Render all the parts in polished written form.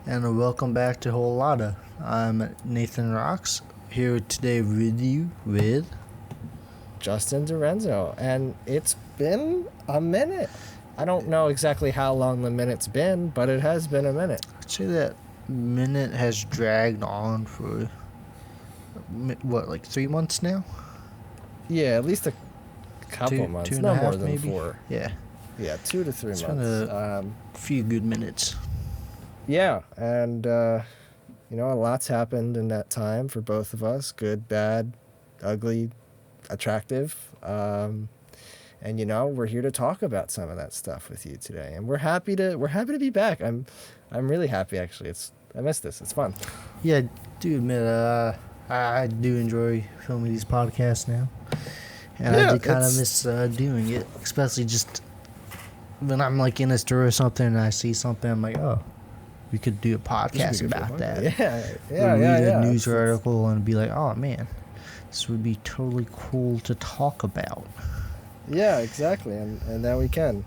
and welcome back to Whole Lotta. I'm Nathan Rocks, here today with you with Justin Dorenzo, and it's been a minute. I don't know exactly how long the minute's been, but it has been a minute. I'd say that minute has dragged on for, like 3 months now? Yeah, at least a couple months, two no and a half, more than maybe? 4. Yeah, 2 to 3 it's months. been a few good minutes. Yeah, and a lot's happened in that time for both of us. Good, bad, ugly, attractive. And we're here to talk about some of that stuff with you today. And we're happy to be back. I'm really happy, actually. I miss this. It's fun. Yeah, do admit, I do enjoy filming these podcasts now. And yeah, I do kind of miss doing it, especially just when I'm like in a store or something and I see something, I'm like, oh, we could do a podcast about that. Yeah. Read a news article and be like, oh man, this would be totally cool to talk about. Yeah, exactly, and now we can.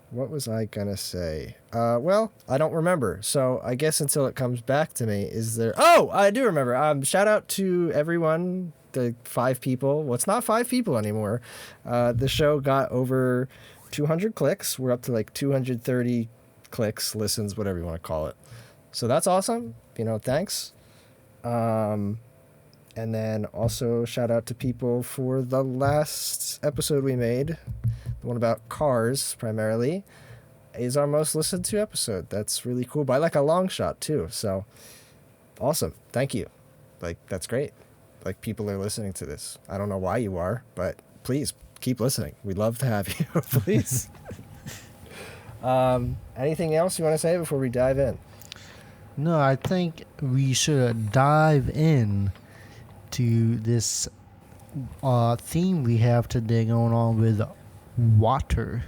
What was I gonna say? Well, I don't remember. So I guess until it comes back to me, is there? Oh, I do remember. Shout out to everyone, the 5 people. Well, it's not 5 people anymore. The show got over 200 clicks. We're up to like 230 clicks, listens, whatever you want to call it. So that's awesome. Thanks. And then also shout out to people for the last episode we made, the one about cars primarily, is our most listened to episode. That's really cool, by like a long shot too. So awesome. Thank you. Like, that's great. Like, people are listening to this. I don't know why you are, but please keep listening. We'd love to have you. Please. Anything else you want to say before we dive in? No, I think we should dive in to this theme we have today going on with water.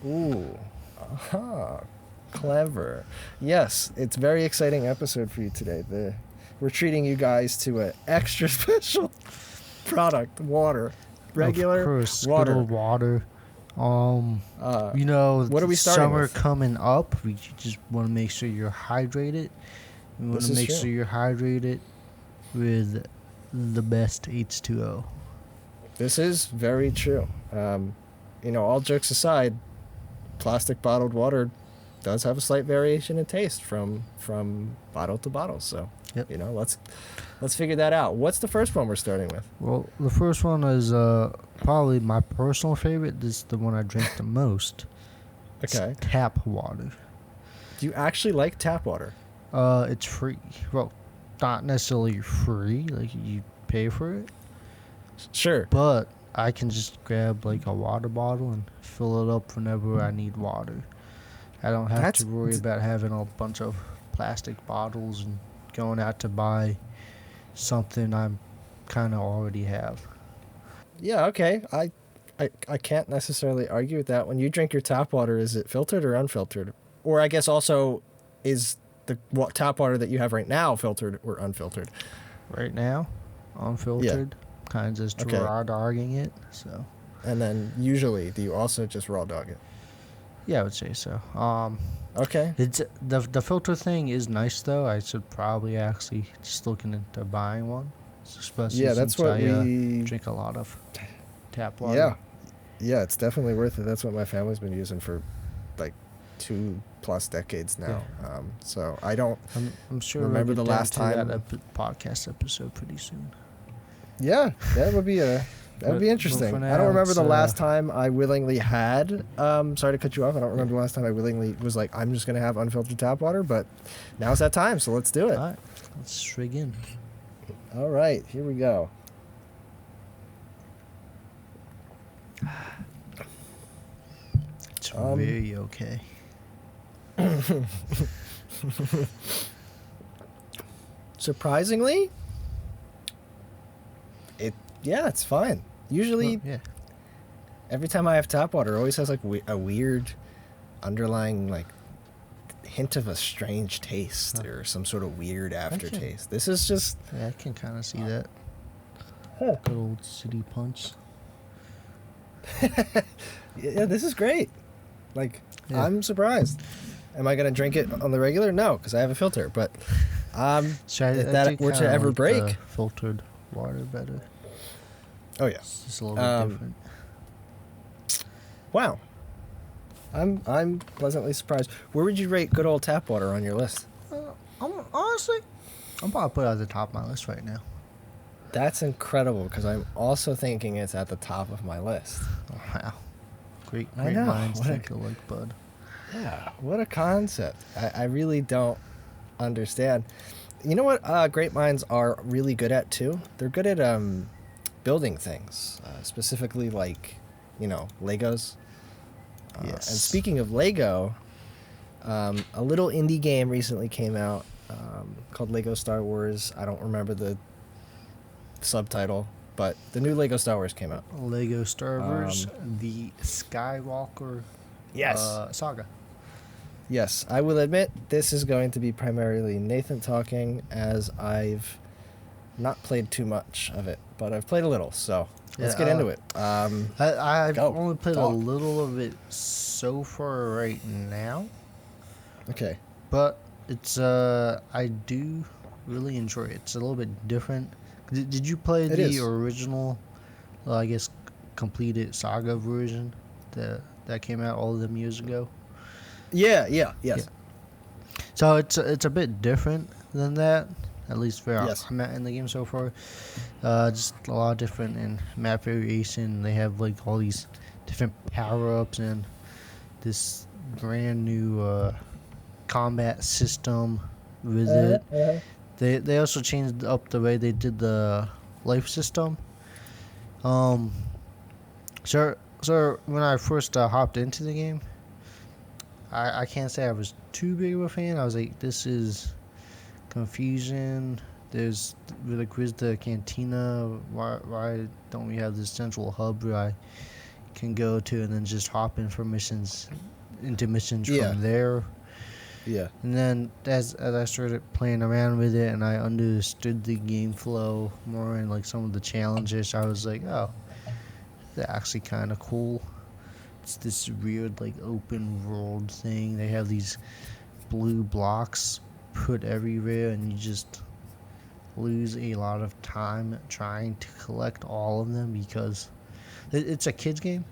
Ooh, aha, clever. Yes, it's a very exciting episode for you today. We're treating you guys to an extra special product, water. Regular of course, water. Good old water. What are we starting summer with? coming up. We just want to make sure you're hydrated. We want to make sure you're hydrated with the best H2-O. This is very true. All jokes aside, plastic bottled water does have a slight variation in taste from bottle to bottle. So, yep. Let's figure that out. What's the first one we're starting with? Well, the first one is probably my personal favorite. This is the one I drink the most. Okay. It's tap water. Do you actually like tap water? It's free. Well, not necessarily free, like you pay for it. Sure. But I can just grab like a water bottle and fill it up whenever I need water. I don't have to worry about having a bunch of plastic bottles and going out to buy something I kind of already have. Yeah, okay. I can't necessarily argue with that. When you drink your tap water, is it filtered or unfiltered? Or I guess also, is the tap water that you have right now filtered or unfiltered? Right now, unfiltered. Yeah. Kind of just raw dogging it. So. And then usually, do you also just raw dog it? Yeah, I would say so. Okay. It's the filter thing is nice though. I should probably actually just looking into buying one. Especially that's since what I drink a lot of tap water. Yeah, it's definitely worth it. That's what my family's been using for like 2+ decades now. Yeah. So I don't. I'm sure remember we'll the last time that podcast episode pretty soon. Yeah, that would be interesting. I don't remember the last time I willingly had. Sorry to cut you off. I don't remember the last time I willingly was like, I'm just gonna have unfiltered tap water. But now's that time, so let's do it. All right, let's strig in. All right, here we go. It's very okay. Surprisingly, it's fine. Usually, every time I have tap water, it always has like a weird underlying like hint of a strange taste or some sort of weird aftertaste. This is just... Yeah, I can kind of see that. Good old city punch. Yeah, this is great. Like, Yeah. I'm surprised. Am I gonna drink it on the regular? No, because I have a filter. But So if that were to ever break, the filtered water better. oh yeah, It's just a little bit different. wow. I'm pleasantly surprised. Where would you rate good old tap water on your list? Honestly, I'm probably put it at the top of my list right now. That's incredible because I'm also thinking it's at the top of my list. Wow, great I know. minds What a- think alike, bud. Yeah, what a concept. I really don't understand. You know what great minds are really good at too? They're good at building things, specifically like, Legos. Yes. And speaking of Lego, a little indie game recently came out called Lego Star Wars. I don't remember the subtitle, but the new Lego Star Wars came out. Lego Star Wars, the Skywalker saga. Yes, I will admit this is going to be primarily Nathan talking, as I've not played too much of it, but I've played a little, so let's get into it. I've Go. only played Talk. a little of it so far right now, Okay. but it's I do really enjoy it. It's a little bit different. Did you play It the is. original, I guess, completed saga version that came out all of them years ago? Yes. Yeah. So it's a bit different than that, at least where Yes. I'm at in the game so far. Just a lot different in map variation. They have like all these different power ups and this brand new combat system with it. They also changed up the way they did the life system. So when I first hopped into the game, I can't say I was too big of a fan. I was like, this is confusion. There's where's the cantina? Why don't we have this central hub where I can go to and then just hop into missions Yeah. from there? Yeah. And then as I started playing around with it and I understood the game flow more and like some of the challenges, I was like, oh, they're actually kind of cool. It's this weird like open world thing. They have these blue blocks put everywhere and you just lose a lot of time trying to collect all of them because it's a kids game.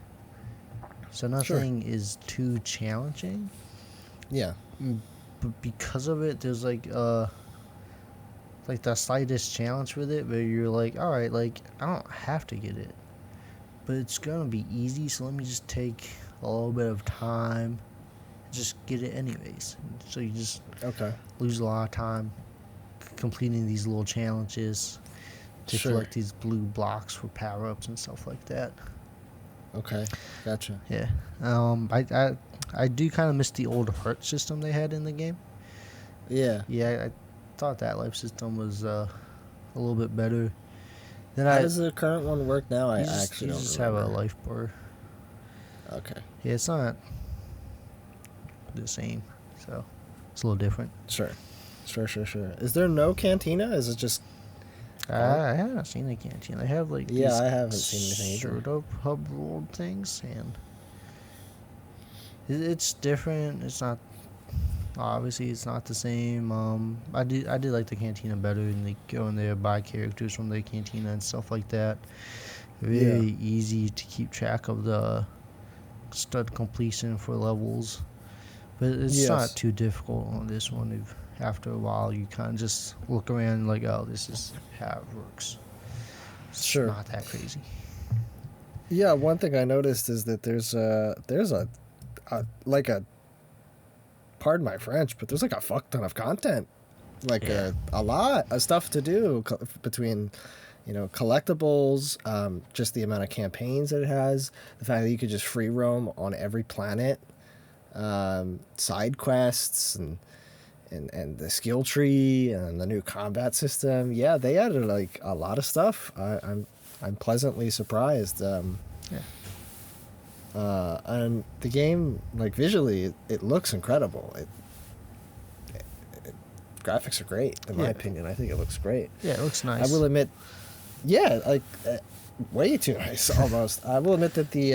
So nothing is too challenging. Yeah. But because of it, there's like the slightest challenge with it where you're like, all right, like I don't have to get it, but it's gonna be easy, so let me just take a little bit of time, just get it anyways. So you just lose a lot of time completing these little challenges to collect these blue blocks for power ups and stuff like that. Okay. Gotcha. Yeah. I do kind of miss the old heart system they had in the game. Yeah. Yeah, I thought that life system was a little bit better. Then How does the current one work now? I actually you don't just remember. have a life bar. Okay. Yeah, it's not the same, so it's a little different. Sure. Is there no cantina? Is it just... I haven't seen a canteen. They have like Yeah, these I haven't seen anything either. sort of hub world things, and it's different. It's not obviously it's not the same. I did like the cantina better, and they go in there buy characters from the cantina and stuff like that. Very easy to keep track of the stud completion for levels, but it's not too difficult on this one. If after a while you kind of just look around and like, oh, this is how it works. It's not that crazy. Yeah, one thing I noticed is that there's a pardon my French, but there's like a fuck ton of content, like a lot of stuff to do between, collectibles, just the amount of campaigns that it has, the fact that you could just free roam on every planet, side quests and the skill tree and the new combat system. Yeah, they added like a lot of stuff. I'm pleasantly surprised. And the game, like visually, it looks incredible. Graphics are great, in my opinion. I think it looks great. Yeah, it looks nice. I will admit, way too nice almost. I will admit that the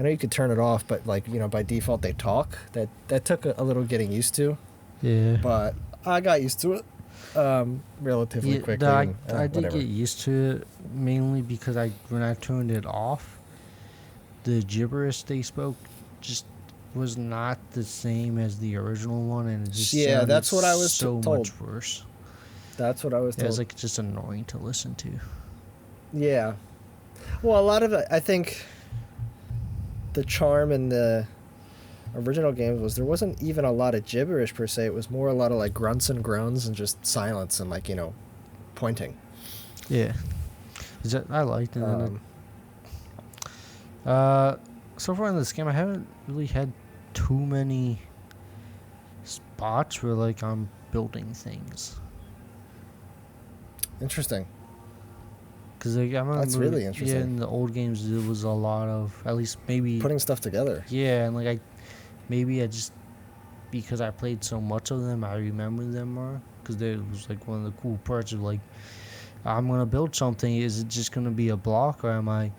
I know you could turn it off, but like, by default they talk. That took a little getting used to, Yeah. but I got used to it relatively quickly. I did Whatever. get used to it mainly because when I turned it off, the gibberish they spoke just was not the same as the original one, and it just Yeah, sounded that's what I was so told. much worse. That's what I was It told. was like just annoying to listen to. Yeah. Well, a lot of it, I think the charm in the original games was there wasn't even a lot of gibberish per se. It was more a lot of like grunts and groans and just silence and like, pointing. Yeah. I liked it. So far in this game, I haven't really had too many spots where like I'm building things. Interesting. Because like, I remember, That's really interesting. Yeah, in the old games, there was a lot of, at least maybe putting stuff together. Yeah, and like maybe I just, because I played so much of them, I remember them more. Because it was like one of the cool parts of like, I'm gonna build something. Is it just gonna be a block, or am I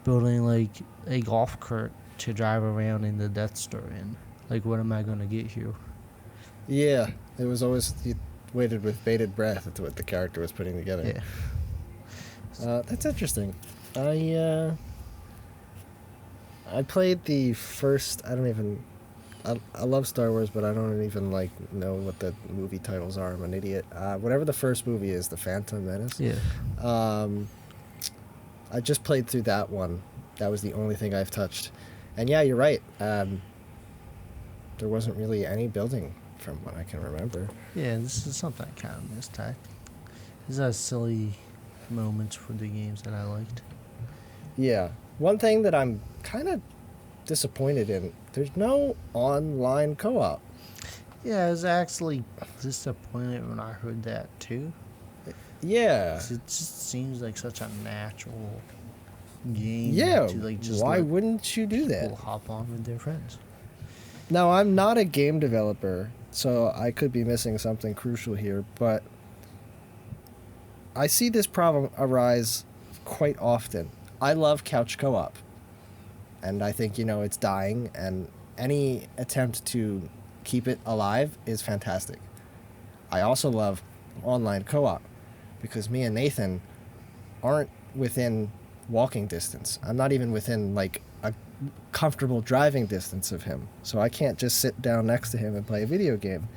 building like a golf cart to drive around in the Death Star in? Like, what am I gonna get here? Yeah, it was always you waited with bated breath at what the character was putting together. Yeah. That's interesting. I played the first. I love Star Wars, but I don't even like know what the movie titles are. I'm an idiot. Whatever the first movie is, The Phantom Menace. Yeah. I just played through that one. That was the only thing I've touched. And yeah, you're right. There wasn't really any building from what I can remember. Yeah, this is something I kind of missed. These are silly moments for the games that I liked. Yeah. One thing that I'm kind of disappointed in, there's no online co-op. Yeah, I was actually disappointed when I heard that too. Yeah. It just seems like such a natural game. Yeah. To like just why wouldn't you do that? People hop on with their friends. Now, I'm not a game developer, so I could be missing something crucial here, but I see this problem arise quite often. I love couch co-op, and I think, it's dying, and any attempt to keep it alive is fantastic. I also love online co-op, because me and Nathan aren't within walking distance. I'm not even within, like, a comfortable driving distance of him, so I can't just sit down next to him and play a video game.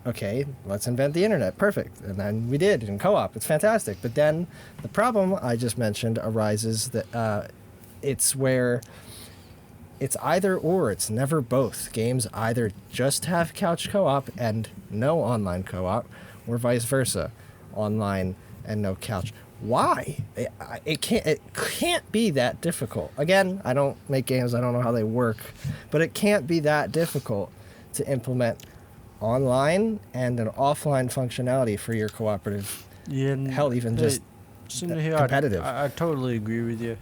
Okay, let's invent the internet. Perfect. And then we did in co-op. It's fantastic. But then the problem I just mentioned arises that it's where it's either or. It's never both. Games either just have couch co-op and no online co-op, or vice versa, online and no couch. Why? It can't be that difficult. Again, I don't make games. I don't know how they work, but it can't be that difficult to implement online and an offline functionality for your cooperative. Yeah, hell, even just competitive. I totally agree with you.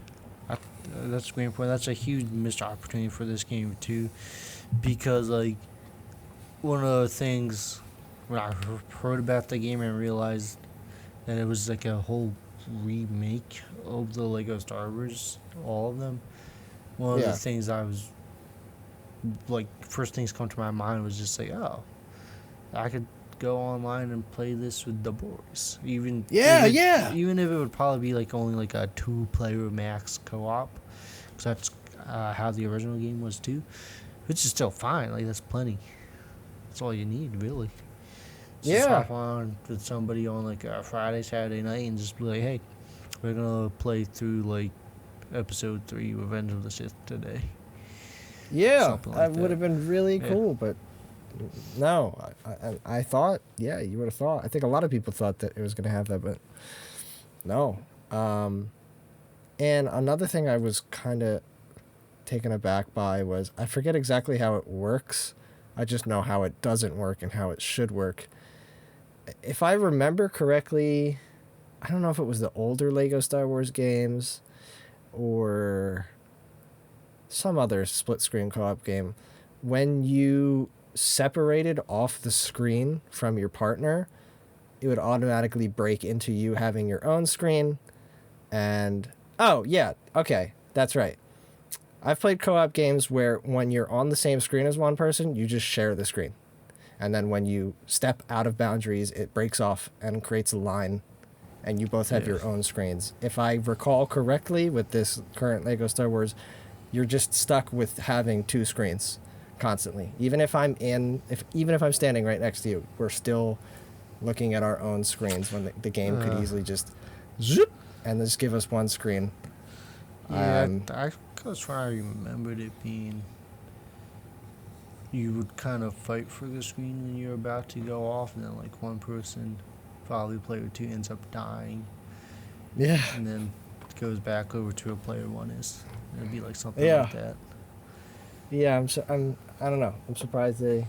That's a great point. That's a huge missed opportunity for this game too, because like one of the things when I heard about the game and realized that it was like a whole remake of the Lego Star Wars, all of them. One of the things I was like, first things come to my mind was just like, oh, I could go online and play this with the boys. Even if it would probably be like only like a 2-player max co-op, because that's how the original game was too, which is still fine. Like, that's plenty. That's all you need, really. Just hop on with somebody on like a Friday, Saturday night and just be like, hey, we're gonna play through like episode 3 Revenge of the Sith today. Yeah, that would have been really cool, but no, I thought, you would have thought. I think a lot of people thought that it was going to have that, but no. And another thing I was kind of taken aback by was, I forget exactly how it works. I just know how it doesn't work and how it should work. If I remember correctly, I don't know if it was the older Lego Star Wars games or some other split-screen co-op game. When you separated off the screen from your partner, it would automatically break into you having your own screen. And that's right. I've played co-op games where when you're on the same screen as one person, you just share the screen. And then when you step out of boundaries, it breaks off and creates a line, and you both have your own screens. If I recall correctly, with this current Lego Star Wars, you're just stuck with having two screens constantly. Even if I'm standing right next to you, we're still looking at our own screens when the game could easily just zoop and just give us one screen. Yeah, I was trying to remember it being you would kind of fight for the screen when you're about to go off, and then like one person, probably player two, ends up dying. Yeah. And then it goes back over to where player one is. It'd be like something like that. Yeah, I don't know. I'm surprised they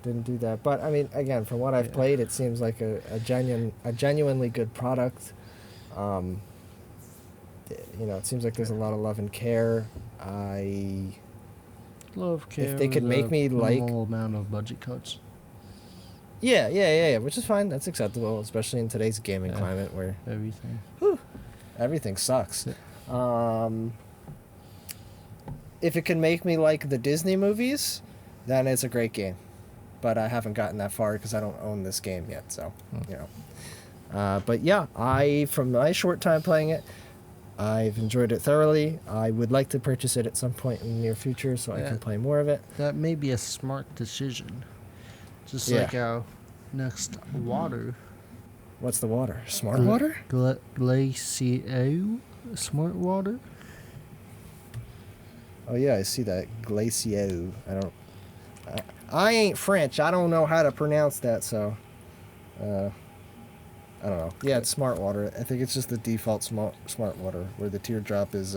didn't do that. But I mean, again, from what I've played, it seems like a genuinely good product. It seems like there's a lot of love and care. Love care. If they could make me like minimal amount of budget cuts. Yeah, which is fine. That's acceptable, especially in today's gaming climate where everything sucks. Yeah. If it can make me like the Disney movies, then it's a great game. But I haven't gotten that far because I don't own this game yet. So, But yeah, from my short time playing it, I've enjoyed it thoroughly. I would like to purchase it at some point in the near future so I can play more of it. That may be a smart decision. Just like our next water. What's the water? Smart water? Glacio smart water. Oh yeah, I see that. Glacio. I ain't French. I don't know how to pronounce that, so I don't know. Yeah, it's smart water. I think it's just the default smart water where the teardrop is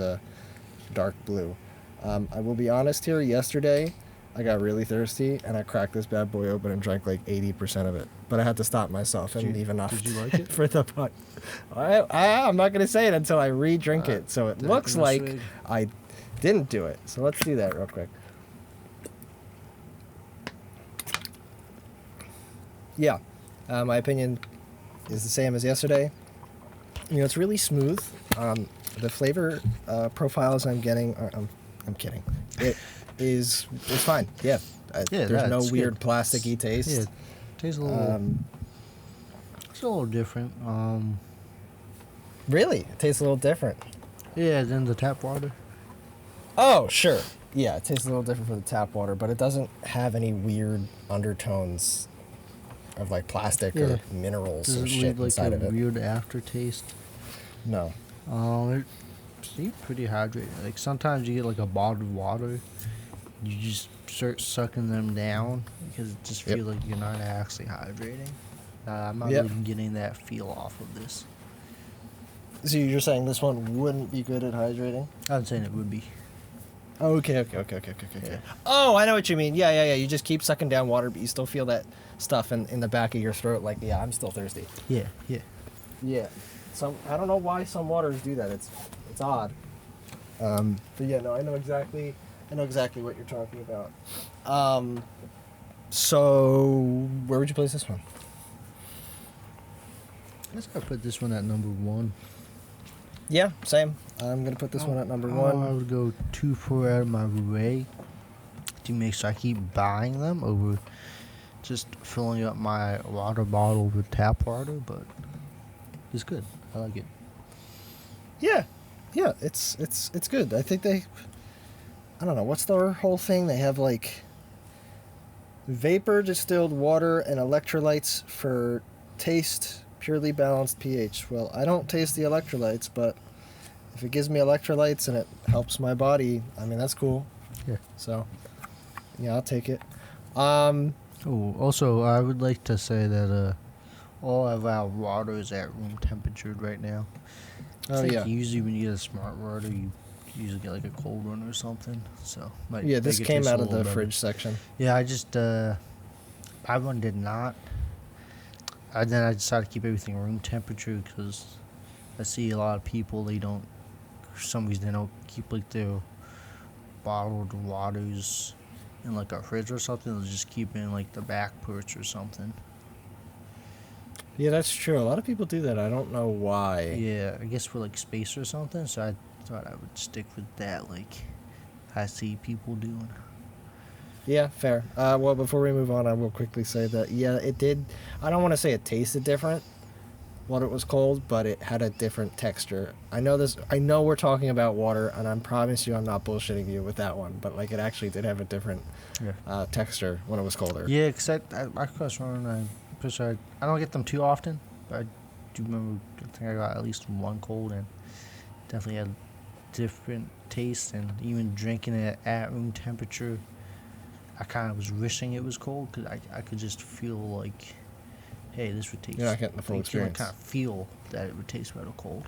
dark blue. I will be honest here, yesterday I got really thirsty and I cracked this bad boy open and drank like 80% of it. But I had to stop myself and leave enough did you like it? for the pot. I'm not going to say it until I re-drink it. So it looks like I didn't do it. So let's do that real quick. Yeah, my opinion is the same as yesterday. It's really smooth. The flavor profiles I'm getting are, I'm kidding. It's fine. Yeah. There's no weird good. Plasticky taste. Yeah, it tastes a little. It's a little different. Really, it tastes a little different. Yeah, than the tap water. Oh, sure. Yeah, it tastes a little different from the tap water, but it doesn't have any weird undertones of like plastic or minerals or shit inside of it. Weird aftertaste. No. It seems pretty hydrated. Like sometimes you get like a bottle of water, you just start sucking them down because it just feels like you're not actually hydrating. I'm not really getting that feel off of this. So you're saying this one wouldn't be good at hydrating? I'm saying it would be. Oh, okay. Yeah. Oh, I know what you mean. Yeah. You just keep sucking down water, but you still feel that stuff in the back of your throat. Like, yeah, I'm still thirsty. Yeah. I don't know why some waters do that. It's odd. But yeah, no, I know exactly what you're talking about. So where would you place this one? I guess I'll put this one at number 1. Yeah, same. I'm gonna put this one at number 1. I would go 2-4 out of my way to make sure I keep buying them over just filling up my water bottle with tap water, but it's good. I like it. Yeah, it's good. I think I don't know, what's their whole thing? They have like vapor distilled water and electrolytes for taste, purely balanced pH. Well, I don't taste the electrolytes, but if it gives me electrolytes and it helps my body, I mean, that's cool. Yeah. So, yeah, I'll take it. Also, I would like to say that all of our water is at room temperature right now. Usually when you get a smart water, you usually get like a cold one or something. So this came out of the fridge section. Yeah, my one did not. And then I decided to keep everything room temperature because I see a lot of people, for some reason they don't keep like their bottled waters in like a fridge or something. They'll just keep it in like the back porch or something. Yeah, that's true. A lot of people do that. I don't know why. Yeah, I guess for like space or something. So I thought I would stick with that. Like, I see people doing. Yeah, fair. Well, before we move on, I will quickly say that, yeah, it did. I don't want to say it tasted different when it was cold, but it had a different texture. I know this. I know we're talking about water, and I promise you I'm not bullshitting you with that one, but like it actually did have a different texture when it was colder. Yeah, because I cross run, I'm pretty sure I don't get them too often, but I do remember, I think I got at least one cold, and definitely had different taste, and even drinking it at room temperature, I kind of was wishing it was cold, because I could just feel like, hey, this would taste. You're not getting the full like, experience. You kind of feel that it would taste better cold.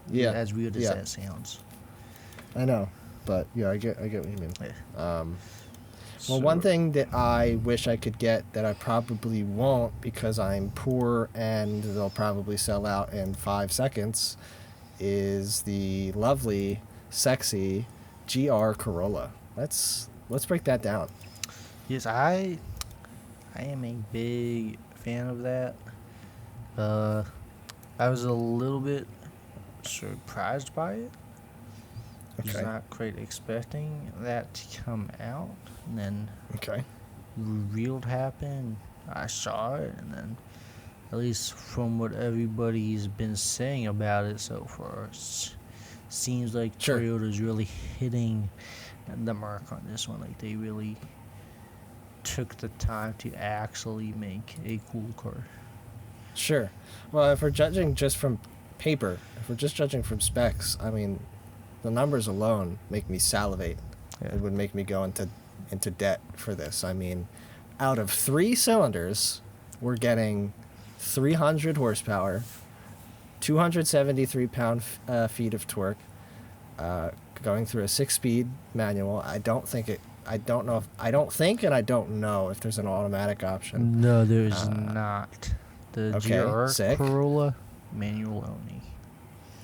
Yeah. As weird as that sounds. I know, but yeah, I get what you mean. Yeah. Well, one thing that I wish I could get that I probably won't because I'm poor and they'll probably sell out in 5 seconds is the lovely, sexy GR Corolla. Let's break that down. Yes, I am a big fan of that. I was a little bit surprised by it. I was not quite expecting that to come out, and then revealed happened. I saw it, and then at least from what everybody's been saying about it so far, it seems like Toyota's really hitting the mark on this one. Like, they really took the time to actually make a cool car. Sure. Well, if we're judging just from paper, if we're just judging from specs, I mean, the numbers alone make me salivate. Yeah. It would make me go into debt for this. I mean, out of 3 cylinders, we're getting 300 horsepower, 273 pound-feet of torque, going through a 6-speed manual. I don't think, and I don't know if there's an automatic option. No, there's not. The GR Corolla, manual only.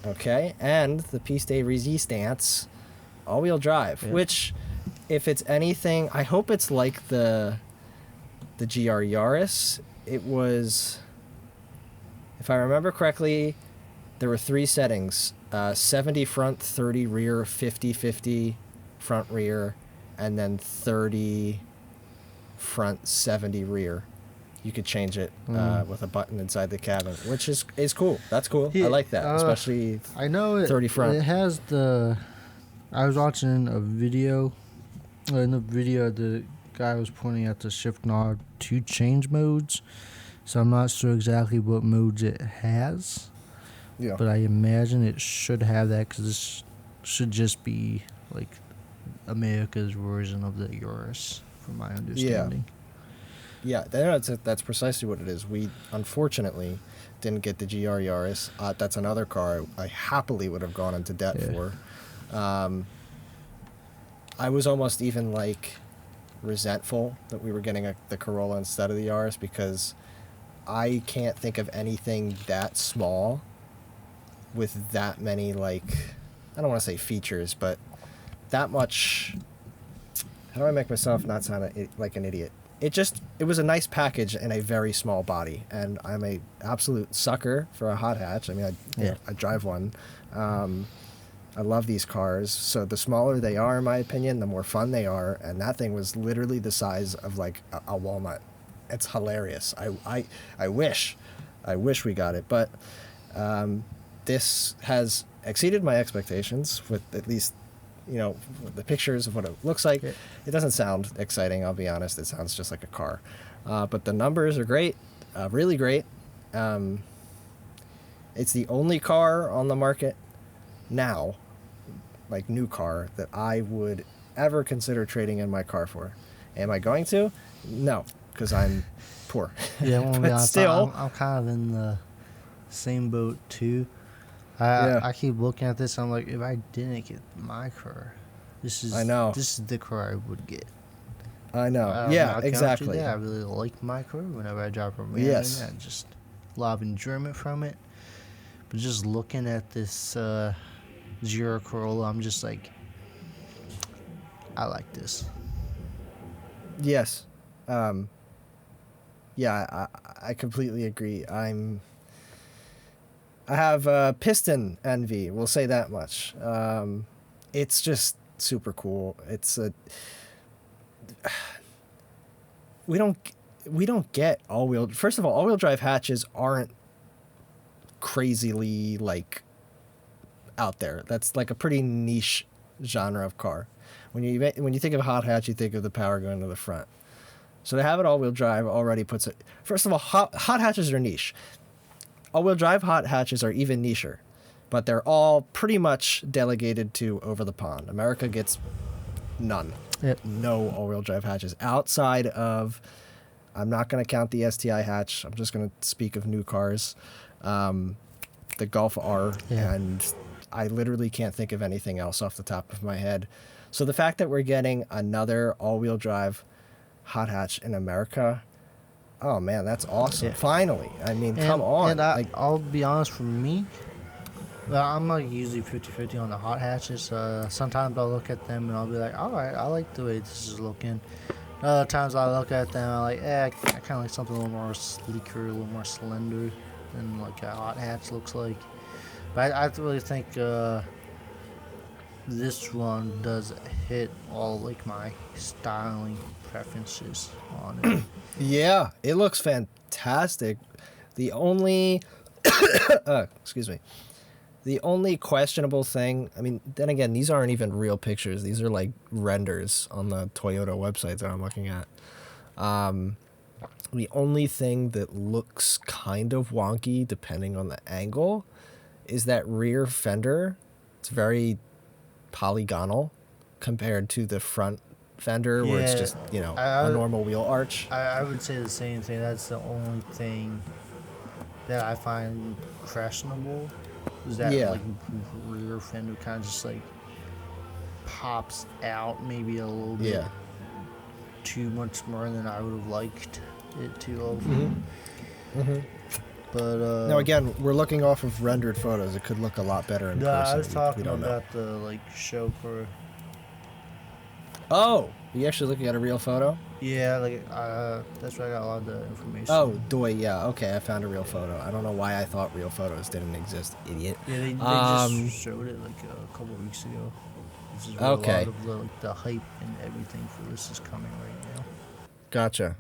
Okay, and the piece de resistance, all-wheel drive, which, if it's anything, I hope it's like the GR Yaris. It was, if I remember correctly, there were 3 settings, 70 front, 30 rear, 50-50 front rear, and then 30 front, 70 rear. You could change it with a button inside the cabin, which is cool. That's cool. Yeah, I like that, especially I know it, 30 front. It has the... I was watching a video. In the video, the guy was pointing at the shift knob to change modes. So I'm not sure exactly what modes it has. Yeah. But I imagine it should have that, because this should just be like America's version of the Yaris, from my understanding. Yeah, that's precisely what it is. We, unfortunately, didn't get the GR Yaris. That's another car I happily would have gone into debt for. I was almost even, like, resentful that we were getting the Corolla instead of the Yaris, because I can't think of anything that small with that many, like, I don't want to say features, but that much... How do I make myself not sound like an idiot? It was a nice package in a very small body, and I'm a absolute sucker for a hot hatch. I mean, I drive one. I love these cars. So the smaller they are, in my opinion, the more fun they are. And that thing was literally the size of like a walnut. It's hilarious. I wish we got it, but this has exceeded my expectations with at least, the pictures of what it looks like. It doesn't sound exciting, I'll be honest. It sounds just like a car. But the numbers are great, really great. It's the only car on the market now, like new car, that I would ever consider trading in my car for. Am I going to? No, because I'm poor. Yeah, well, but still, I'm kind of in the same boat too. I keep looking at this. I'm like, if I didn't get my car, this is the car I would get. I know. Yeah, exactly. I really like my car whenever I drive around. Yes. I just a lot of enjoyment from it. But just looking at this GR Corolla, I'm just like, I like this. Yes. Yeah, I completely agree. I have piston envy, we'll say that much. It's just super cool. It's a we don't get all-wheel. First of all-wheel drive hatches aren't crazily like out there. That's like a pretty niche genre of car. When you think of a hot hatch, you think of the power going to the front. So to have it all-wheel drive already puts it. First of all, hot hatches are niche. All-wheel drive hot hatches are even nicher, but they're all pretty much delegated to over the pond. America gets none. Yep. No all-wheel drive hatches outside of. I'm not going to count the STI hatch. I'm just going to speak of new cars, the Golf R, and I literally can't think of anything else off the top of my head. So the fact that we're getting another all-wheel drive hot hatch in America, oh man, that's awesome. Yeah. Finally. I mean, come on. And I'll be honest, for me, I'm like usually 50-50 on the hot hatches. Sometimes I'll look at them and I'll be like, all right, I like the way this is looking. Other times I look at them, I'm like, I kind of like something a little more sleeker, a little more slender than like a hot hatch looks like. But I really think this one does hit all like my styling preferences on it. Yeah, it looks fantastic. The only excuse me. The only questionable thing, I mean, then again, these aren't even real pictures. These are like renders on the Toyota website that I'm looking at. The only thing that looks kind of wonky, depending on the angle, is that rear fender. It's very polygonal compared to the front fender where it's just, a normal wheel arch. I would say the same thing. That's the only thing that I find questionable. Is that like rear fender kind of just like pops out maybe a little bit too much more than I would have liked it to have. But now again, we're looking off of rendered photos. It could look a lot better in person. I was talking about the like show for. Oh, you actually looking at a real photo? Yeah, like that's where I got a lot of the information. Oh, doy, yeah. Okay, I found a real photo. I don't know why I thought real photos didn't exist, idiot. Yeah, they just showed it like a couple of weeks ago. This is where a lot of the hype and everything for this is coming right now. Gotcha.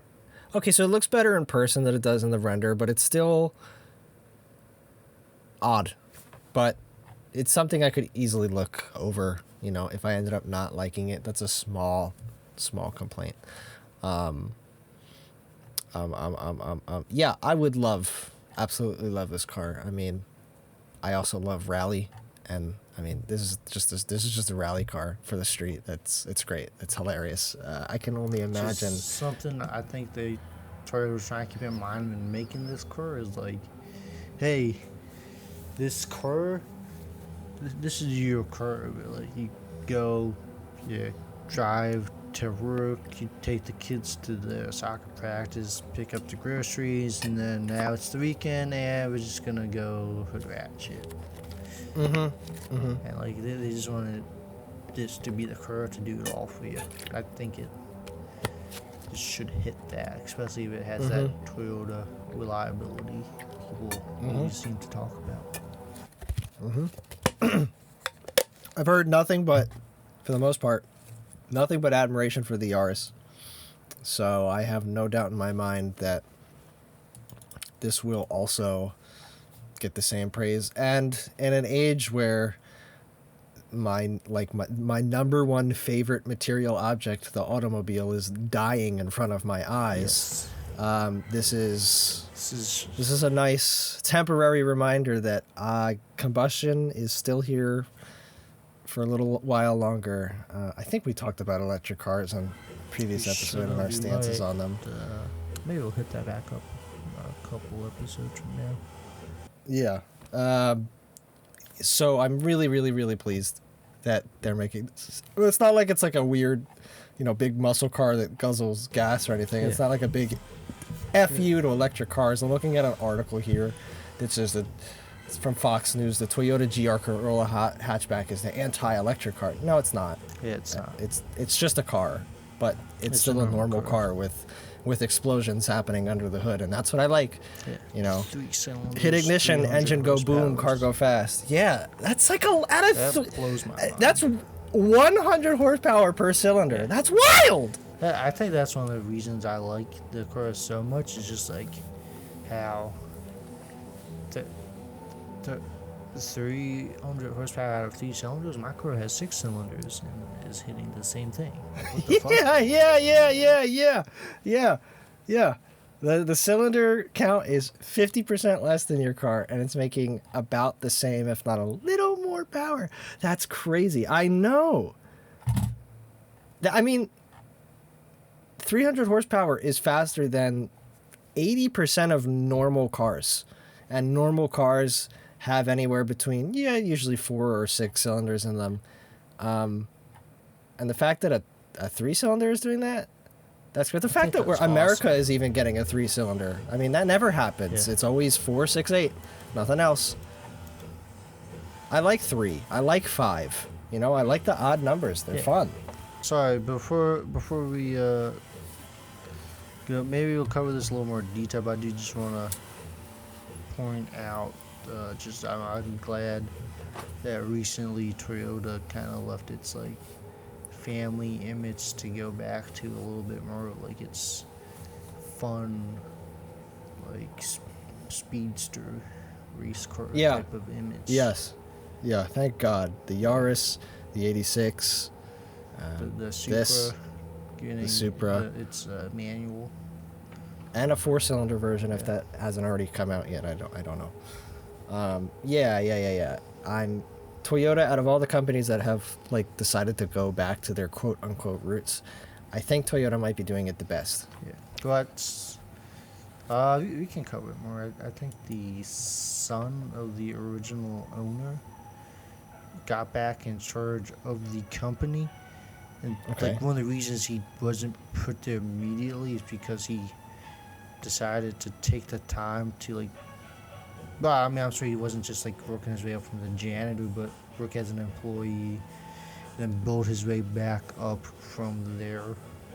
Okay, so it looks better in person than it does in the render, but it's still odd. But it's something I could easily look over, if I ended up not liking it. That's a small complaint. Yeah, I would absolutely love this car. I mean, I also love rally, and I mean, this is just a rally car for the street. It's great. It's hilarious. I can only imagine. Something I think Toyota was trying to keep in mind when making this car is like, hey, this car, this is your car. Like, you go, drive to work, you take the kids to the soccer practice, pick up the groceries, and then now it's the weekend and we're just gonna go hood rat shit. And like they just wanted this to be the car to do it all for you. I think it should hit that, especially if it has that Toyota reliability people seem to talk about. I've heard nothing but, for the most part, nothing but admiration for the Yaris. So I have no doubt in my mind that this will also get the same praise. And in an age where my number one favorite material object, the automobile, is dying in front of my eyes, this is a nice temporary reminder that combustion is still here for a little while longer. I think we talked about electric cars on previous episode and our stances on them. Maybe we'll hit that back up a couple episodes from now. Yeah. So I'm really, really, really pleased that they're making this. It's not like it's like a weird, big muscle car that guzzles gas or anything. It's not like a big FU to electric cars. I'm looking at an article here that says that it's from Fox News. The Toyota GR Corolla hatchback is the anti-electric car. No, it's not. Yeah, it's not. It's just a car, but it's still a normal car with explosions happening under the hood, and that's what I like. Hit ignition, engine go boom, car go fast. Yeah, that's like that blows my mind. 100 horsepower per cylinder. That's wild. I think that's one of the reasons I like the car so much. Is just like how the 300 horsepower out of 3 cylinders. My car has 6 cylinders and is hitting the same thing. What the fuck? Yeah. The cylinder count is 50% less than your car, and it's making about the same, if not a little more power. That's crazy. I know. I mean, 300 horsepower is faster than 80% of normal cars. And normal cars have anywhere between, usually 4 or 6 cylinders in them. And the fact that a 3-cylinder is doing that, that's good. The fact that America is even getting a 3-cylinder. I mean, that never happens. Yeah. It's always 4, 6, 8. Nothing else. I like 3. I like 5. You know, I like the odd numbers. They're fun. Sorry, before we maybe we'll cover this a little more detail, but I do just want to point out, I'm glad that recently Toyota kind of left its like family image to go back to a little bit more like its fun, like speedster race car type of image. Yes. Yeah, thank God. The Yaris, the 86, the Supra, the Supra. It's manual. And a 4-cylinder version if that hasn't already come out yet. I don't know. Yeah. I'm Toyota, out of all the companies that have like decided to go back to their quote unquote roots, I think Toyota might be doing it the best. Yeah. But we can cover it more. I think the son of the original owner got back in charge of the company. And like one of the reasons he wasn't put there immediately is because he decided to take the time to like, well, I mean, I'm sure he wasn't just like working his way up from the janitor, but work as an employee, then build his way back up from there.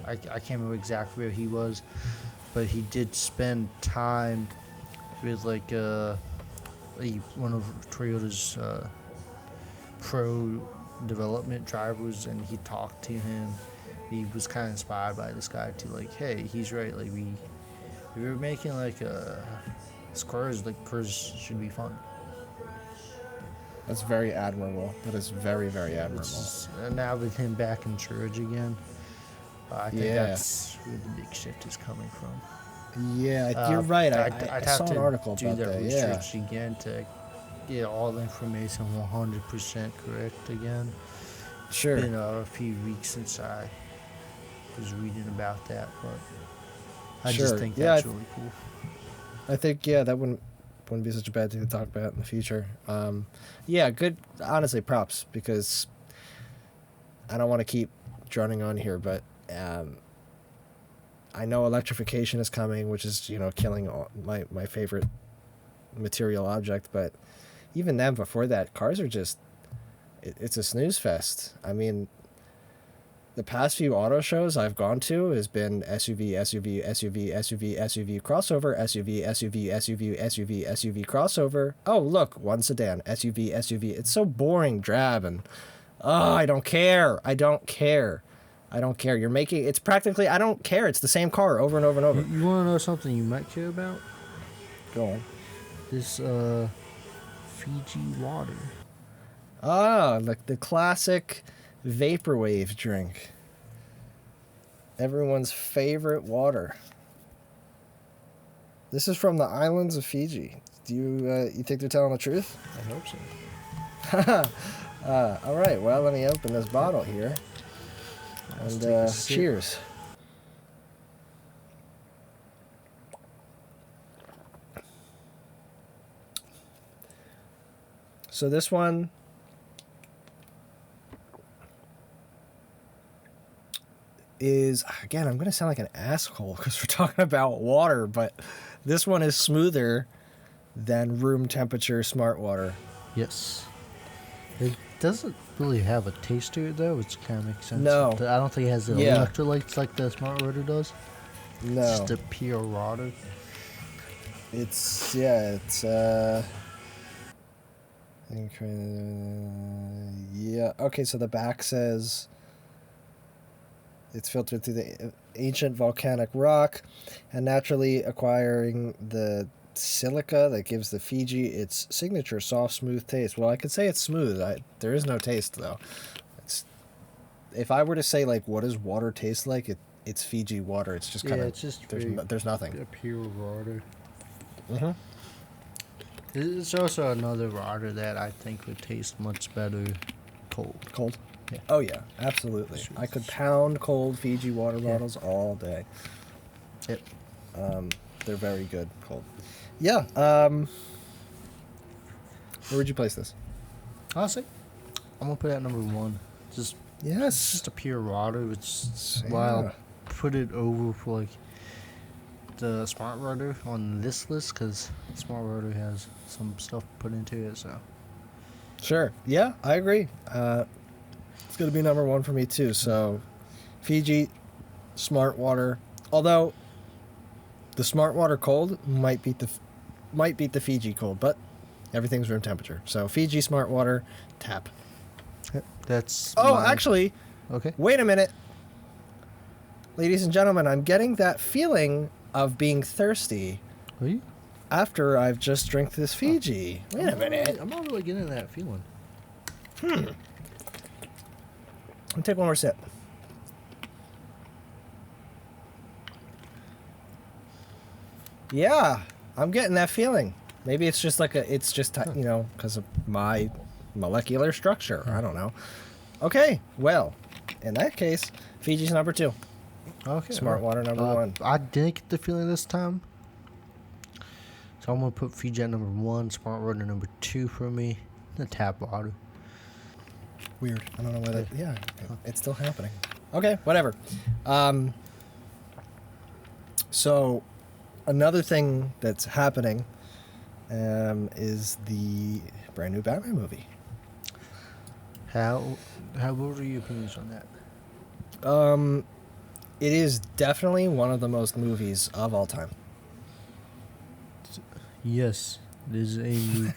I can't remember exactly where he was, but he did spend time with like one of Toyota's pro development drivers, and he talked to him. He was kind of inspired by this guy to like, hey, he's right. Like we were making like cars should be fun. That's very admirable. That is very, very admirable. And now with him back in charge again, I think that's where the big shift is coming from. Yeah, you're right. I saw an article do about that that. research again to get all the information 100% correct again. Sure. It's been a few weeks since I was reading about that, but I just think that's really cool. I think that wouldn't be such a bad thing to talk about in the future. Good. Honestly, props, because I don't want to keep droning on here, but I know electrification is coming, which is killing my favorite material object. But even then, before that, cars are just it's a snooze fest. I mean, the past few auto shows I've gone to has been SUV, SUV, SUV, SUV, SUV, crossover, SUV, SUV, SUV, SUV, SUV, crossover. Oh, look, one sedan, SUV, SUV. It's so boring, drab, and I don't care. You're making it's practically I don't care. It's the same car over and over and over. You want to know something you might care about? Go on. This Fiji water. Like the classic vaporwave drink. Everyone's favorite water. This is from the islands of Fiji. Do you think they're telling the truth? I hope so. All right. Well, let me open this bottle here. And cheers. So this one is, again, I'm going to sound like an asshole because we're talking about water, but this one is smoother than room temperature smart water. Yes. It doesn't really have a taste to it, though, which kind of makes sense. No. I don't think it has the electrolytes like the smart water does. No. It's just a pure water. Yeah. Okay, so the back says it's filtered through the ancient volcanic rock and naturally acquiring the silica that gives the Fiji its signature soft, smooth taste. Well, I could say it's smooth. There is no taste, though. If I were to say, like, what does water taste like, it's Fiji water. It's just kind of... it's just there's nothing. Pure water. Mm-hmm. It's also another water that I think would taste much better cold. Cold? Yeah. Oh, yeah. Absolutely. I could pound cold Fiji water bottles all day. Yep. They're very good cold. Yeah. Where would you place this? Honestly, I'm going to put it at number 1. Just... Yes. It's just a pure water. It's Yeah. why I'll put it over for like the smart water on this list because smart water has some stuff put into it. So Sure. Yeah, I agree. It's going to be number 1 for me too. So Fiji, smart water. Although the smart water cold might beat the Fiji cold, but everything's room temperature. So Fiji smart water tap. that's Actually, okay. wait a minute. Ladies and gentlemen, I'm getting that feeling of being thirsty Are you? after I've just drank this Fiji. Wait a minute. I'm not really getting that feeling. Let me take one more sip. Yeah, I'm getting that feeling. Maybe it's just because of my molecular structure. I don't know. Okay, well, in that case, Fiji's number 2. Okay. Smart water number 1. I didn't get the feeling this time. So I'm going to put Fiji at number 1, smart water number 2 for me, the tap water. Weird. I don't know why that... Yeah, it's still happening. Okay, whatever. So, another thing that's happening is the brand new Batman movie. What are your opinions on that? It is definitely one of the most movies of all time. Yes, it is a movie.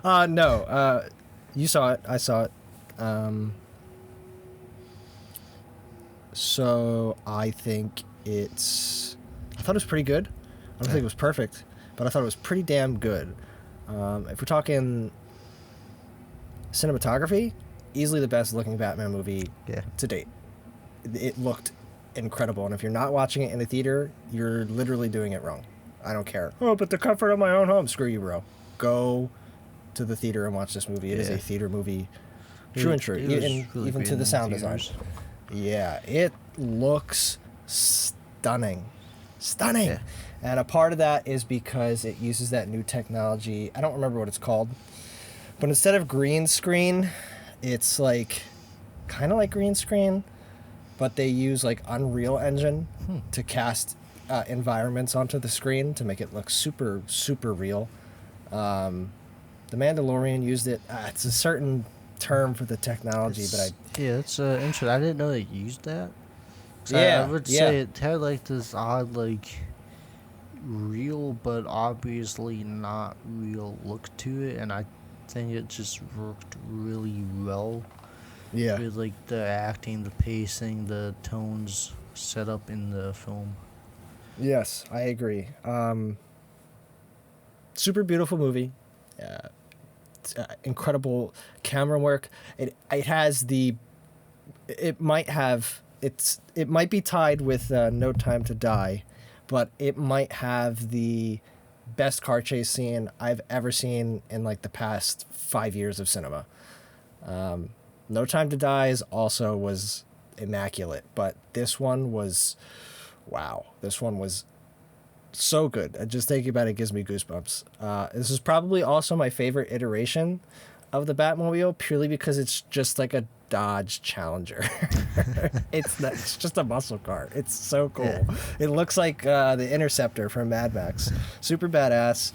No. You saw it. I saw it. So I think I thought it was pretty good. I don't think it was perfect, but I thought it was pretty damn good. If we're talking cinematography, easily the best looking Batman movie to date. It looked incredible, and if you're not watching it in a theater, you're literally doing it wrong. I don't care. Oh, but the comfort of my own home. Screw you, bro. Go to the theater and watch this movie. It is a theater movie, true and true. Even to the sound design. Yeah, it looks stunning. Stunning. Yeah. And a part of that is because it uses that new technology. I don't remember what it's called. But instead of green screen, it's like kind of like green screen, but they use like Unreal Engine to cast environments onto the screen to make it look super, super real. The Mandalorian used it. It's a certain term for the technology, it's interesting. I didn't know they used that. Yeah, I would say it had like this odd, like real but obviously not real look to it, and I think it just worked really well. Yeah, with like the acting, the pacing, the tones set up in the film. Yes, I agree. Super beautiful movie. Incredible camera work. It might be tied with No Time to Die, but it might have the best car chase scene I've ever seen in like the past 5 years of cinema. No Time to Die was immaculate, but this one was, wow. This one was so good. Just thinking about it gives me goosebumps. This is probably also my favorite iteration of the Batmobile, purely because it's just like a Dodge Challenger. It's just a muscle car. It's so cool. Yeah. It looks like the Interceptor from Mad Max. Super badass,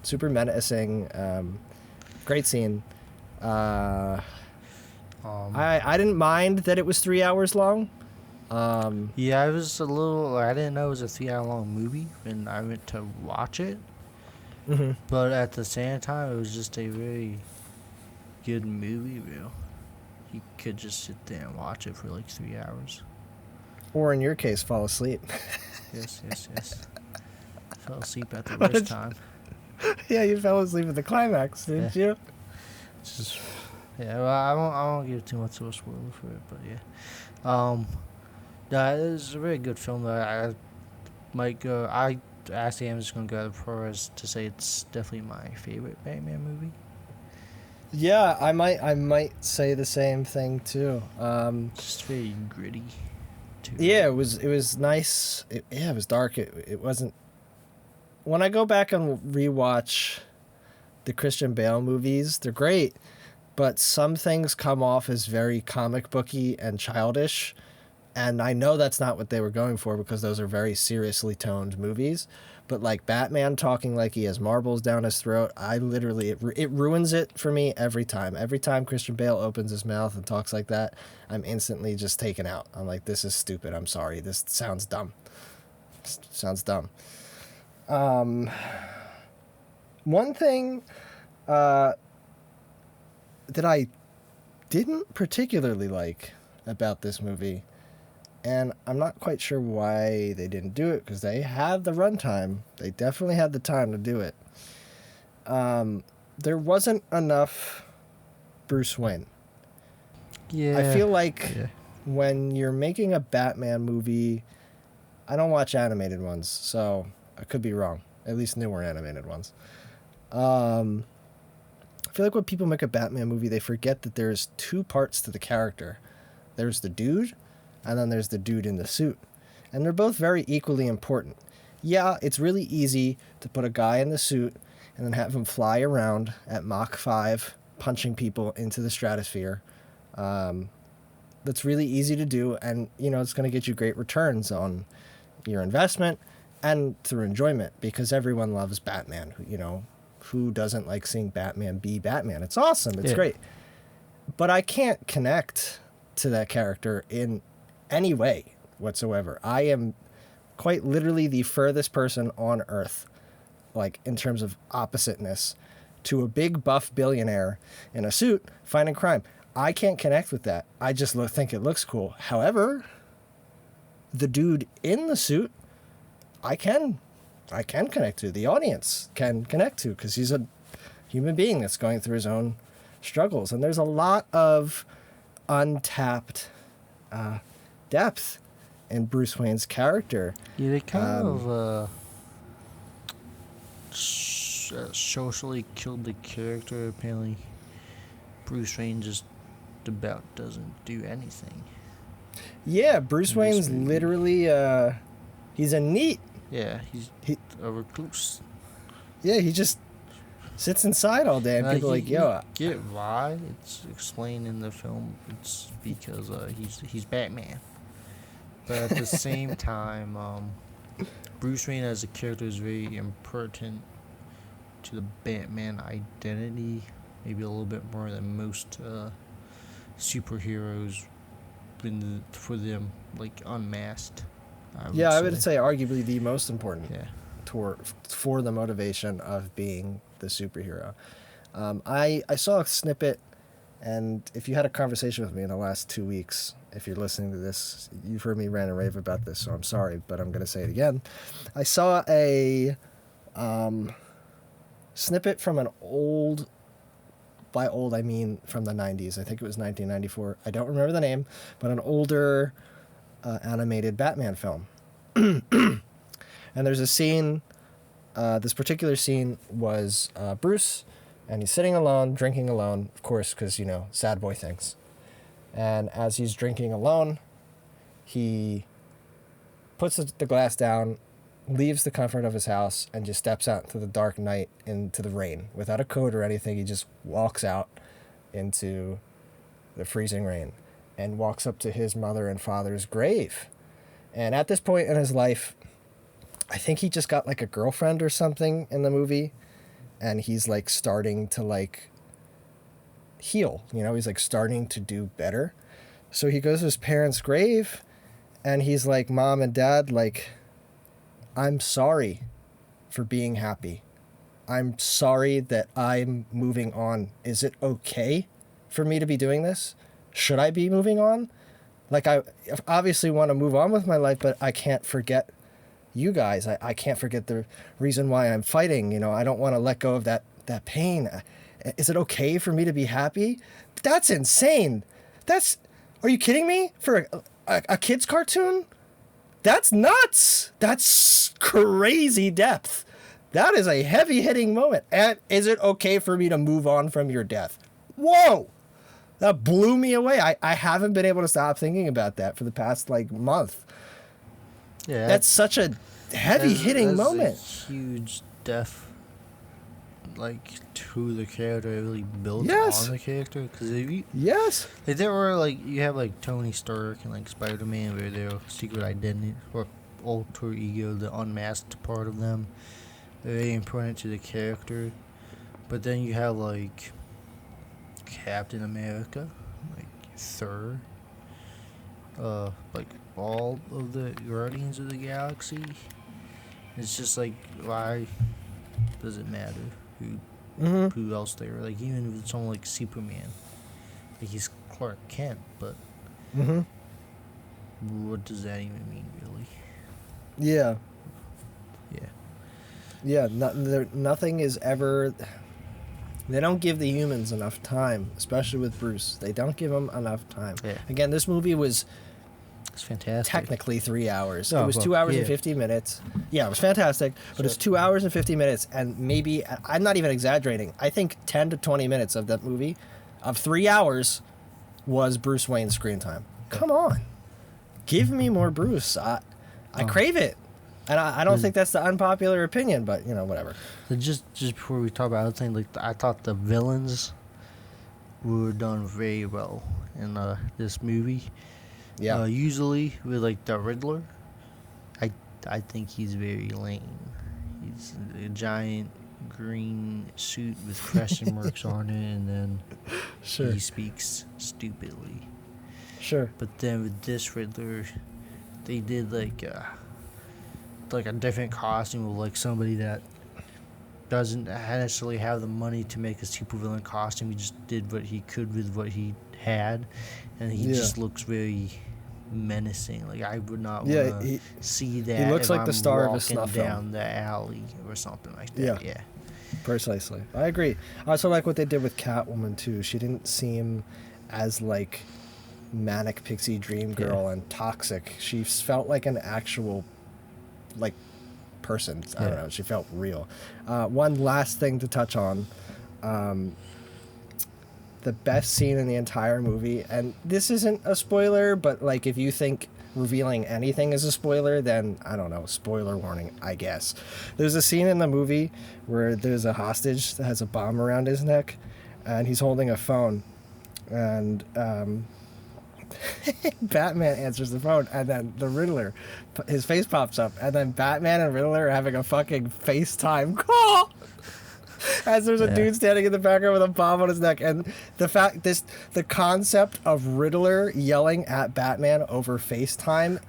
super menacing, great scene. I didn't mind that it was 3 hours long. I didn't know it was a 3 hour long movie when I went to watch it. Mm-hmm. But at the same time, it was just a very good movie, real. You could just sit there and watch it for like 3 hours. Or in your case, fall asleep. Yes, yes, yes. Fell asleep at the What worst did time. Yeah, you fell asleep at the climax, Yeah. didn't you? Just yeah. Well, I won't give too much of a spoiler for it, but yeah. Yeah, it's a very good film. I might go. I actually am just gonna go as far as to say it's definitely my favorite Batman movie. Yeah, I might say the same thing too. It's just very gritty, too. Yeah, it was nice. Yeah, it was dark. It wasn't. When I go back and rewatch the Christian Bale movies, they're great, but some things come off as very comic booky and childish, and I know that's not what they were going for because those are very seriously toned movies. But like Batman talking like he has marbles down his throat, I literally it ruins it for me every time. Every time Christian Bale opens his mouth and talks like that, I'm instantly just taken out. I'm like, this is stupid. I'm sorry. This sounds dumb. Sounds dumb. One thing that I didn't particularly like about this movie, and I'm not quite sure why they didn't do it because they had the runtime. They definitely had the time to do it. There wasn't enough Bruce Wayne. Yeah. I feel like Yeah. when you're making a Batman movie, I don't watch animated ones, so I could be wrong. At least newer animated ones. I feel like when people make a Batman movie, they forget that there's two parts to the character. There's the dude, and then there's the dude in the suit. And they're both very equally important. Yeah, it's really easy to put a guy in the suit and then have him fly around at Mach 5, punching people into the stratosphere. That's really easy to do, and it's going to get you great returns on your investment and through enjoyment because everyone loves Batman. Who doesn't like seeing Batman be Batman? It's awesome. It's great. But I can't connect to that character in any way whatsoever. I am quite literally the furthest person on Earth, like in terms of oppositeness, to a big buff billionaire in a suit fighting crime. I can't connect with that. I just think it looks cool. However, the dude in the suit, I can connect to. The audience can connect to because he's a human being that's going through his own struggles. And there's a lot of untapped depth in Bruce Wayne's character. Yeah, they kind of socially killed the character. Apparently, Bruce Wayne just about doesn't do anything. Yeah, Bruce Wayne's literally he's a neat. Yeah, he's a recluse. Yeah, he just sits inside all day, and people are like, yo. Get why? It's explained in the film. It's because he's Batman. But at the same time, Bruce Wayne as a character is very important to the Batman identity. Maybe a little bit more than most superheroes for them, like, unmasked. I would say arguably the most important. Yeah. For the motivation of being the superhero. I saw a snippet, and if you had a conversation with me in the last 2 weeks, if you're listening to this, you've heard me rant and rave about this, so I'm sorry, but I'm going to say it again. I saw a snippet from an old, by old I mean from the 90s, I think it was 1994, I don't remember the name, but an older animated Batman film. And there's a scene, this particular scene was Bruce, and he's sitting alone, drinking alone, of course, because, sad boy things. And as he's drinking alone, he puts the glass down, leaves the comfort of his house, and just steps out into the dark night, into the rain. Without a coat or anything, he just walks out into the freezing rain and walks up to his mother and father's grave. And at this point in his life, I think he just got like a girlfriend or something in the movie, and he's like starting to like heal, he's like starting to do better. So he goes to his parents' grave, and he's like, Mom and Dad, like, I'm sorry for being happy. I'm sorry that I'm moving on. Is it okay for me to be doing this? Should I be moving on? Like, I obviously want to move on with my life, but I can't forget you guys. I can't forget the reason why I'm fighting. You know, I don't want to let go of that pain. Is it okay for me to be happy? That's insane. Are you kidding me? For a kid's cartoon? That's nuts. That's crazy depth. That is a heavy-hitting moment. And is it okay for me to move on from your death? Whoa! That blew me away. I haven't been able to stop thinking about that for the past, like, month. Yeah, That's such a heavy-hitting moment. A huge depth, like, to the character. It really builds Yes. on the character. Because if you, Yes. like, there were, like, you have, like, Tony Stark and, like, Spider-Man, where their secret identity or alter ego, the unmasked part of them, very important to the character. But then you have, like, Captain America, like Thor, like all of the Guardians of the Galaxy. It's just like, why does it matter who else they are? Like, even if it's someone like Superman, like, he's Clark Kent, but what does that even mean, really? Yeah. Yeah. Yeah, nothing is ever... They don't give the humans enough time, especially with Bruce. They don't give him enough time. Yeah. Again, this movie was It's fantastic. technically 3 hours. Oh, it was well, 2 hours yeah. and 50 minutes. Yeah, it was fantastic, but it's 2 hours and 50 minutes, and maybe, I'm not even exaggerating, I think 10 to 20 minutes of that movie, of 3 hours, was Bruce Wayne's screen time. Come on. Give me more Bruce. I crave it. And I don't think that's the unpopular opinion, but, you know, whatever. So just before we talk about other things, like, I thought the villains were done very well in this movie. Yeah. Usually with, like, the Riddler, I think he's very lame. He's a giant green suit with question marks on it, and then Sure. he speaks stupidly. Sure. But then with this Riddler, they did like a different costume of, like, somebody that doesn't necessarily have the money to make a supervillain costume. He just did what he could with what he had, and he just looks very menacing. Like, I would not want to see that. He looks if like the I'm star of a walking snuff down film. the alley or something like that. Yeah. Precisely. I agree. I also like what they did with Catwoman, too. She didn't seem as, like, manic pixie dream girl and toxic. She felt like an actual, like, person. I don't know. She felt real. One last thing to touch on. The best scene in the entire movie, and this isn't a spoiler, but, like, if you think revealing anything is a spoiler, then, I don't know, spoiler warning, I guess. There's a scene in the movie where there's a hostage that has a bomb around his neck, and he's holding a phone, and Batman answers the phone, and then the Riddler, his face pops up, and then Batman and Riddler are having a fucking FaceTime call as there's a dude standing in the background with a bomb on his neck. And the concept of Riddler yelling at Batman over FaceTime,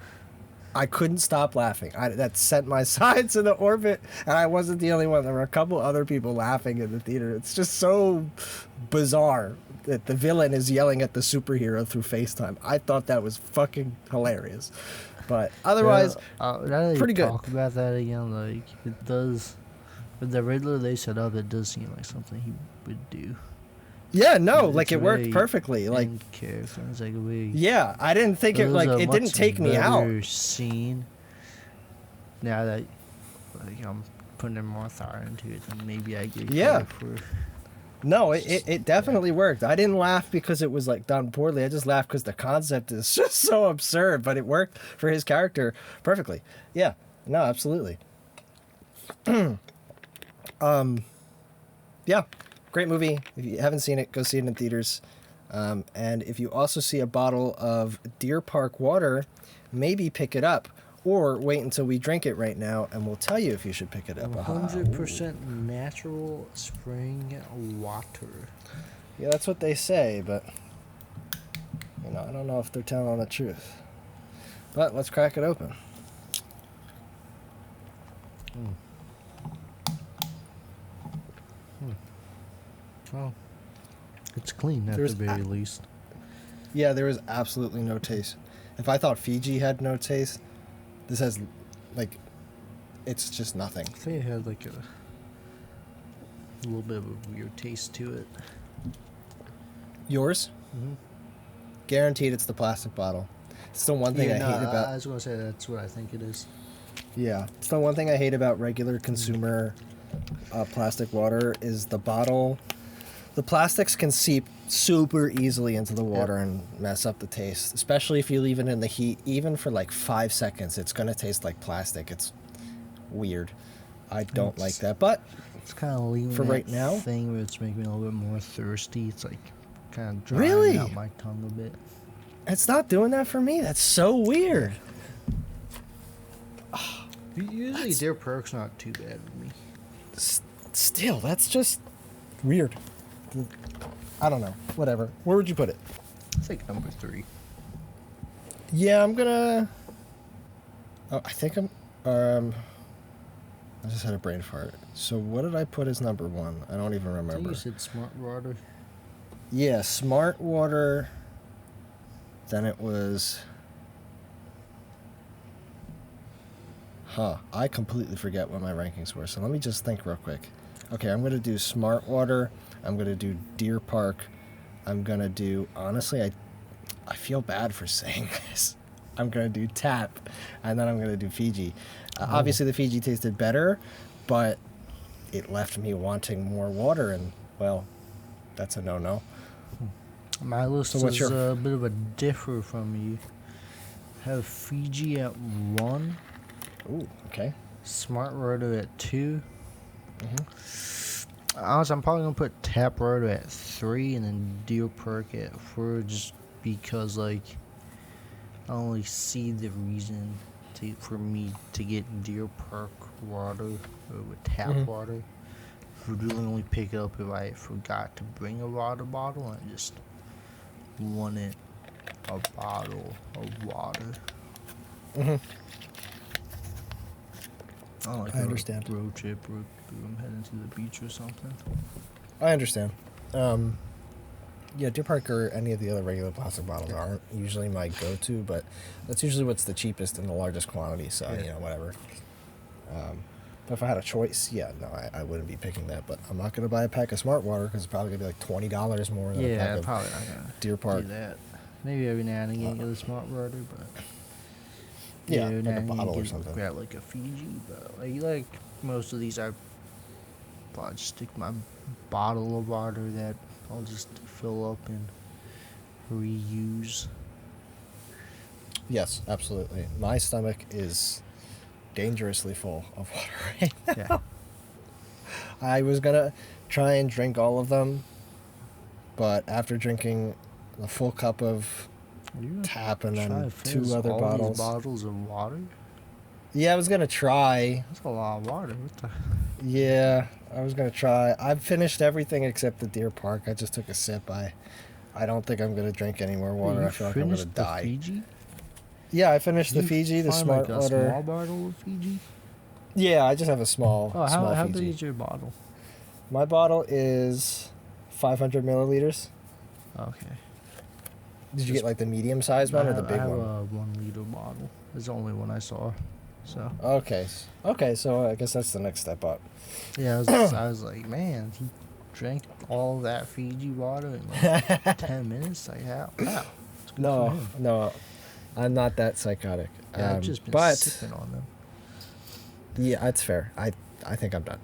I couldn't stop laughing. That sent my sides into orbit, and I wasn't the only one. There were a couple other people laughing in the theater. It's just so bizarre that the villain is yelling at the superhero through FaceTime. I thought that was fucking hilarious. But otherwise, pretty good. Talk about that again. Like, it does, with the Riddler they set up, it does seem like something he would do. Yeah, no, It's like, it worked perfectly. Like, character. It's like a way. Yeah, I didn't think it didn't take me out. Scene. Now that, like, I'm putting in more thought into it, then maybe I get credit for. No, it definitely worked. I didn't laugh because it was, like, done poorly. I just laughed because the concept is just so absurd, but it worked for his character perfectly. Yeah, no, absolutely. Yeah, great movie. If you haven't seen it, go see it in theaters. And if you also see a bottle of Deer Park water, maybe pick it up. Or wait until we drink it right now, and we'll tell you if you should pick it up. 100% natural spring water. Yeah, that's what they say, but, you know, I don't know if they're telling the truth. But let's crack it open. Oh, it's clean at There's the very least. Yeah, there is absolutely no taste. If I thought Fiji had no taste, this has, like, it's just nothing. I think it had like a little bit of a weird taste to it. Yours? Mm-hmm. Guaranteed it's the plastic bottle. It's the one thing I hate about... I was going to say that's what I think it is. Yeah. It's the one thing I hate about regular consumer plastic water is the bottle. The plastics can seep super easily into the water and mess up the taste, especially if you leave it in the heat. Even for like 5 seconds, it's going to taste like plastic. It's weird. I don't like that. But it's kind of leaving for that right now thing where it's making me a little bit more thirsty. It's like kind of drying out my tongue a bit. It's not doing that for me. That's so weird. Usually Deer Park's not too bad with me. Still, that's just weird. I don't know. Whatever. Where would you put it? I think number 3. Yeah, I'm gonna... Oh, I think I'm... I just had a brain fart. So what did I put as number 1? I don't even remember. I think you said Smart Water. Yeah, Smart Water. Then it was... I completely forget what my rankings were. So let me just think real quick. Okay, I'm going to do Smart Water. I'm going to do Deer Park. I'm going to do... Honestly, I feel bad for saying this. I'm going to do Tap. And then I'm going to do Fiji. Obviously, the Fiji tasted better, but it left me wanting more water. And, well, that's a no-no. My list is a bit of a differ from you. Have Fiji at 1. Ooh, okay. Smart Water at 2. Honestly, I'm probably gonna put Tap Water at 3, and then Deer Park at 4, just because like I only see the reason for me to get Deer Park water over tap water. I would really only pick it up if I forgot to bring a water bottle and I just wanted a bottle of water. I understand. Road trip or I'm heading to the beach or something. I understand. Yeah, Deer Park or any of the other regular plastic bottles aren't usually my go-to, but that's usually what's the cheapest and the largest quantity, so, whatever. But if I had a choice, no, I wouldn't be picking that, but I'm not going to buy a pack of Smart Water because it's probably going to be like $20 more than a pack of probably not gonna Deer Park. do that. Maybe every now and again get a Smart Water, but... like a bottle or something. Grab like a Fiji, but like most of these, I probably just stick my bottle of water that I'll just fill up and reuse. Yes, absolutely. My stomach is dangerously full of water right now. Yeah. I was gonna try and drink all of them, but after drinking a full cup of Tap and then 2 other bottles. Bottles of water? Yeah, I was gonna try. That's a lot of water. What the? Yeah, I was gonna try. I've finished everything except the Deer Park. I just took a sip. I don't think I'm gonna drink any more water. I feel like I'm gonna die. Fiji? Yeah, I finished the Fiji, the Smart like a Water. Small bottle of Fiji? Yeah, I just have a small. Oh, small how Fiji. big is your bottle? My bottle is 500 milliliters. Okay. Did you get like the medium sized one or the big one? I have a 1 liter bottle. It's the only one I saw. So. Okay, so I guess that's the next step up. Yeah, I was like, man, he drank all that Fiji water in like 10 minutes. Like, wow. No, I'm not that psychotic. Yeah, I've just been sipping on them. Yeah, that's fair. I think I'm done.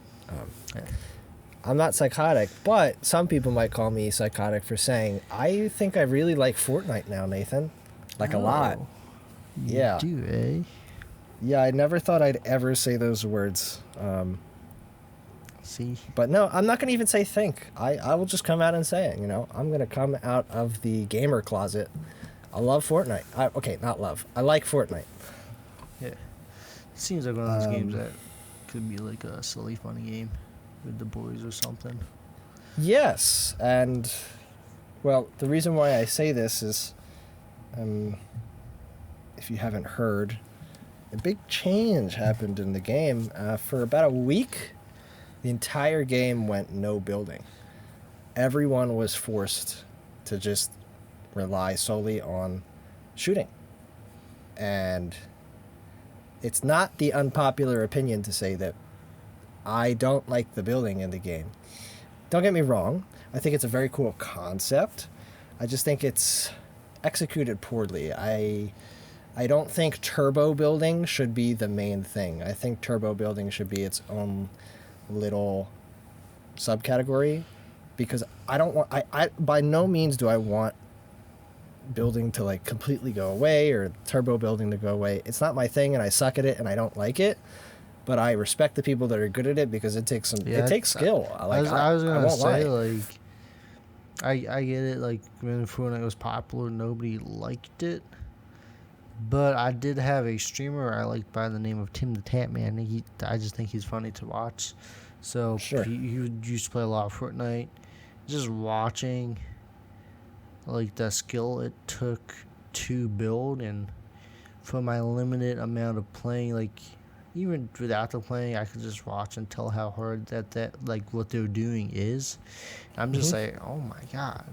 I'm not psychotic, but some people might call me psychotic for saying, I think I really like Fortnite now, Nathan. Like a lot. You do, eh? Yeah, I never thought I'd ever say those words. See? But no, I'm not going to even say think. I will just come out and say it, I'm going to come out of the gamer closet. I love Fortnite. Okay, not love. I like Fortnite. Yeah. It seems like one of those games that could be like a silly, funny game with the boys or something. Yes, and, well, the reason why I say this is, if you haven't heard, a big change happened in the game. For about a week, the entire game went no building. everyone was forced to just rely solely on shooting. And it's not the unpopular opinion to say that I don't like the building in the game. Don't get me wrong. I think it's a very cool concept. I just think it's executed poorly. I don't think turbo building should be the main thing. I think turbo building should be its own little subcategory, because I don't want I by no means do I want building to like completely go away or turbo building to go away. It's not my thing, and I suck at it and I don't like it. But I respect the people that are good at it, because it takes it takes skill. I was gonna say, like, I get it. Like, when Fortnite was popular, nobody liked it. But I did have a streamer I liked by the name of Tim the Tap Man. I just think he's funny to watch. So sure. he used to play a lot of Fortnite. Just watching, like, the skill it took to build, and for my limited amount of playing, like, even without the playing, I could just watch and tell how hard that like what they're doing is. I'm just like, oh my god,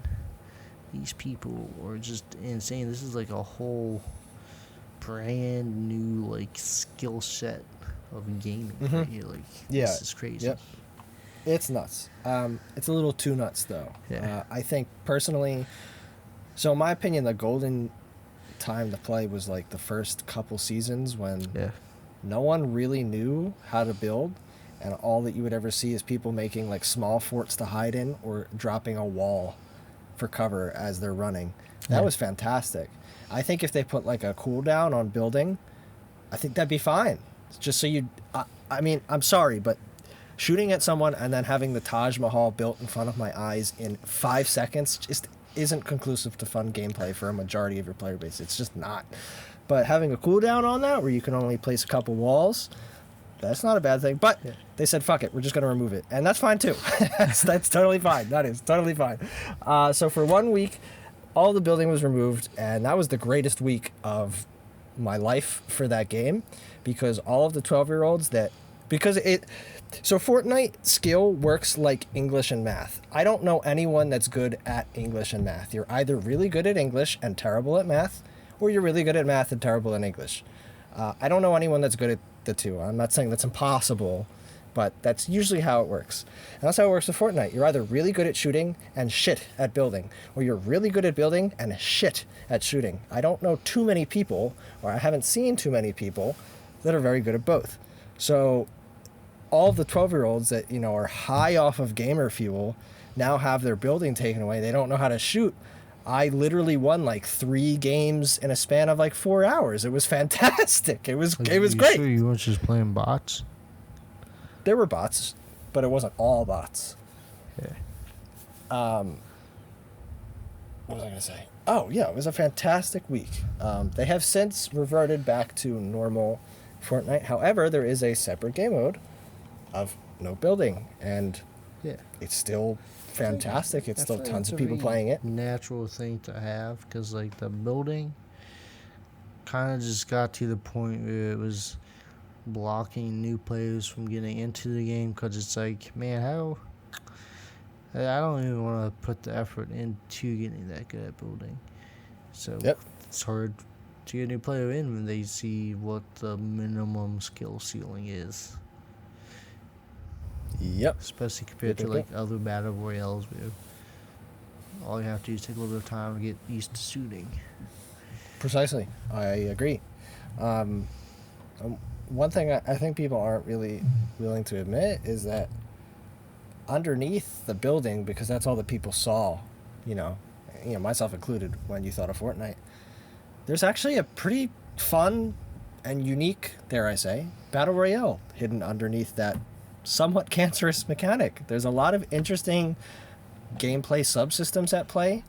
these people are just insane. This is like a whole brand new like skill set of gaming right here. Like, this is crazy. Yep. It's nuts. It's a little too nuts though. Yeah. I think personally, so in my opinion, the golden time to play was like the first couple seasons when no one really knew how to build, and all that you would ever see is people making like small forts to hide in or dropping a wall for cover as they're running. That was fantastic. I think if they put like a cooldown on building, I think that'd be fine. Just so you, I mean, I'm sorry, but shooting at someone and then having the Taj Mahal built in front of my eyes in 5 seconds just isn't conclusive to fun gameplay for a majority of your player base. It's just not. But having a cooldown on that, where you can only place a couple walls, that's not a bad thing. But they said, fuck it, we're just going to remove it. And that's fine too. that's totally fine. That is totally fine. So for 1 week, all the building was removed, and that was the greatest week of my life for that game, because all of the 12-year-olds so Fortnite skill works like English and math. I don't know anyone that's good at English and math. You're either really good at English and terrible at math, or you're really good at math and terrible in English. I don't know anyone that's good at the two. I'm not saying that's impossible, but that's usually how it works. And that's how it works with Fortnite. You're either really good at shooting and shit at building, or you're really good at building and shit at shooting. I don't know too many people, or I haven't seen too many people that are very good at both. So all the 12-year-olds that, you know, are high off of gamer fuel now have their building taken away. They don't know how to shoot. I literally won like 3 games in a span of like 4 hours. It was fantastic. It was great. Sure you weren't just playing bots? There were bots, but it wasn't all bots. Yeah. What was I going to say? Oh, yeah, it was a fantastic week. They have since reverted back to normal Fortnite. However, there is a separate game mode of no building, and it's still fantastic. It's still tons of people playing it. Natural thing to have, because like the building kind of just got to the point where it was blocking new players from getting into the game, because it's like, man, how I don't even want to put the effort into getting that good at building. So it's hard to get a new player in when they see what the minimum skill ceiling is. Yep. Especially compared to like other battle royales where all you have to do is take a little bit of time to get used to shooting. Precisely. I agree. One thing I think people aren't really willing to admit is that underneath the building, because that's all that people saw, you know, myself included, when you thought of Fortnite, there's actually a pretty fun and unique, dare I say, battle royale hidden underneath that somewhat cancerous mechanic. There's a lot of interesting gameplay subsystems at play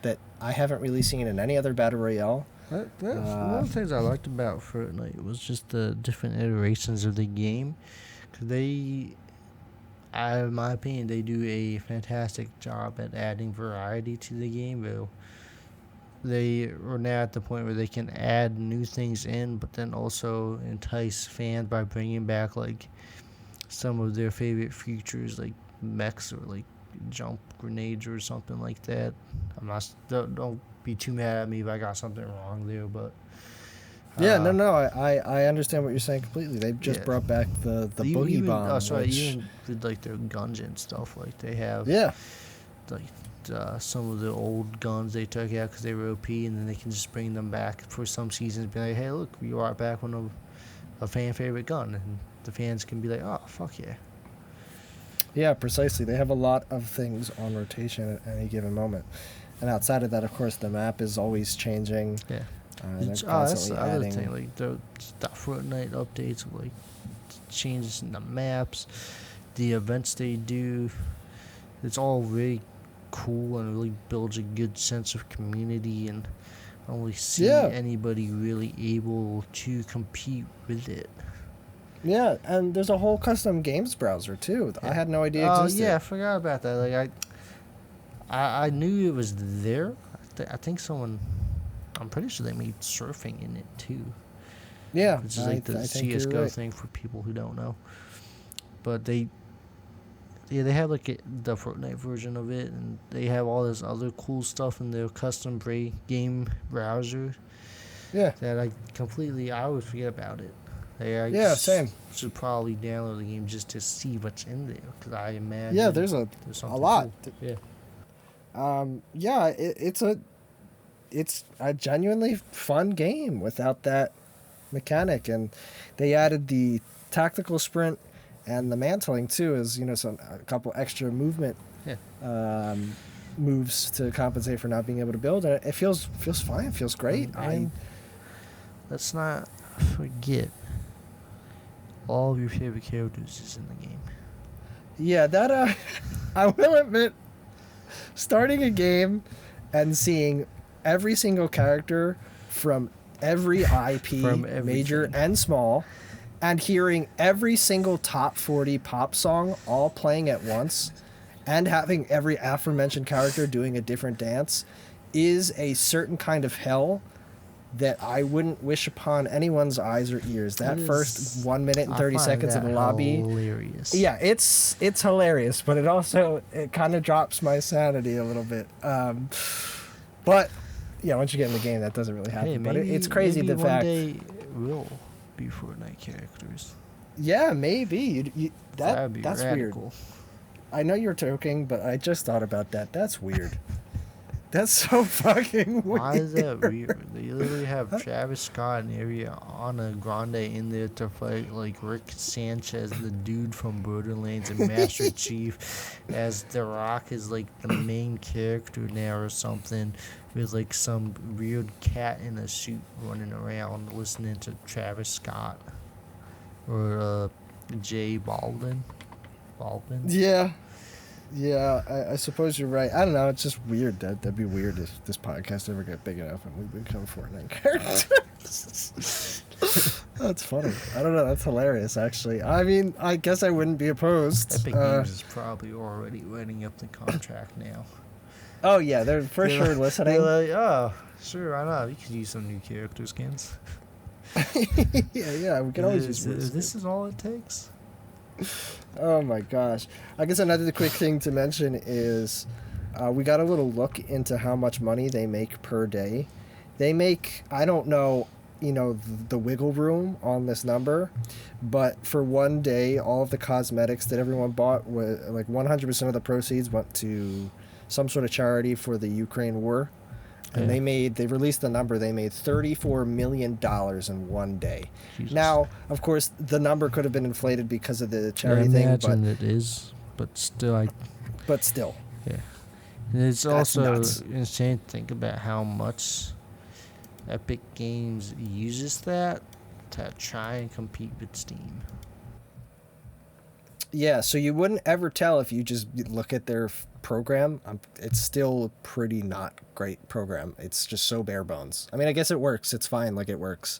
that I haven't really seen in any other battle royale. That's one of the things I liked about Fortnite was just the different iterations of the game. Cause in my opinion, they do a fantastic job at adding variety to the game. Though they are now at the point where they can add new things in, but then also entice fans by bringing back like some of their favorite features, like mechs or like jump grenades or something like that. I'm not. Don't be too mad at me if I got something wrong there, but. Yeah, no, I understand what you're saying completely. They've just brought back the boogie bomb. Oh, sorry, even with like their guns and stuff, like they have. Yeah. Like some of the old guns they took out because they were OP, and then they can just bring them back for some seasons. Be like, hey, look, we brought back one of a fan favorite gun, and the fans can be like, oh, fuck yeah. Yeah, precisely. They have a lot of things on rotation at any given moment, and outside of that, of course, the map is always changing. Yeah. That's the other thing, like the Fortnite updates, like changes in the maps, the events they do. It's all really cool and really builds a good sense of community, and I don't really see anybody really able to compete with it. Yeah, and there's a whole custom games browser too. I had no idea existed. Oh yeah, I forgot about that. Like I knew it was there. I think someone. I'm pretty sure they made surfing in it too. Yeah, which is like the CS:GO thing for people who don't know. But they have like the Fortnite version of it, and they have all this other cool stuff in their custom game browser. Yeah. That I always forget about it. Same. Should probably download the game just to see what's in there, because I imagine. Yeah, there's a lot. Cool. Yeah. It's a genuinely fun game without that mechanic, and they added the tactical sprint and the mantling too, as a couple extra movement moves to compensate for not being able to build. And it feels fine. It feels great. Let's not forget all of your favorite characters is in the game. Yeah, that I will admit, starting a game and seeing every single character from every IP, major and small, and hearing every single top 40 pop song all playing at once, and having every aforementioned character doing a different dance, is a certain kind of hell that I wouldn't wish upon anyone's eyes or ears. That first 1 minute and 30 seconds in the lobby. Hilarious. Yeah, it's hilarious, but it kind of drops my sanity a little bit. But yeah, once you get in the game, that doesn't really happen. But it's crazy the fact. Maybe one day we'll be Fortnite characters. Yeah, maybe. That'd be that's radical. Weird. I know you're joking, but I just thought about that. That's weird. That's so fucking weird. Why is that weird? They literally have Travis Scott and Ariana Grande in there to fight like Rick Sanchez, the dude from Borderlands, and Master Chief, as The Rock is like the main character now or something, with like some weird cat in a suit running around listening to Travis Scott or Jay Baldwin. Yeah, I suppose you're right. I don't know. It's just weird. That'd be weird if this podcast ever got big enough and we become Fortnite characters. That's funny. I don't know. That's hilarious, actually. I mean, I guess I wouldn't be opposed. Epic Games is probably already writing up the contract now. Oh, yeah. They're for sure listening. They're like, oh, sure, why not? We could use some new character skins. yeah. We can always use this is all it takes. Oh my gosh. I guess another quick thing to mention is we got a little look into how much money they make per day. They make, I don't know, the wiggle room on this number, but for one day, all of the cosmetics that everyone bought, was like 100% of the proceeds went to some sort of charity for the Ukraine war. And they released the number, they made $34 million in one day. Jesus. Now, of course, the number could have been inflated because of the charity thing. I imagine it is, but still. But still. Yeah. And it's also insane to think about how much Epic Games uses that to try and compete with Steam. Yeah, so you wouldn't ever tell if you just look at their program. It's still a pretty not great program. It's just so bare bones. I mean, I guess it works. It's fine, like it works.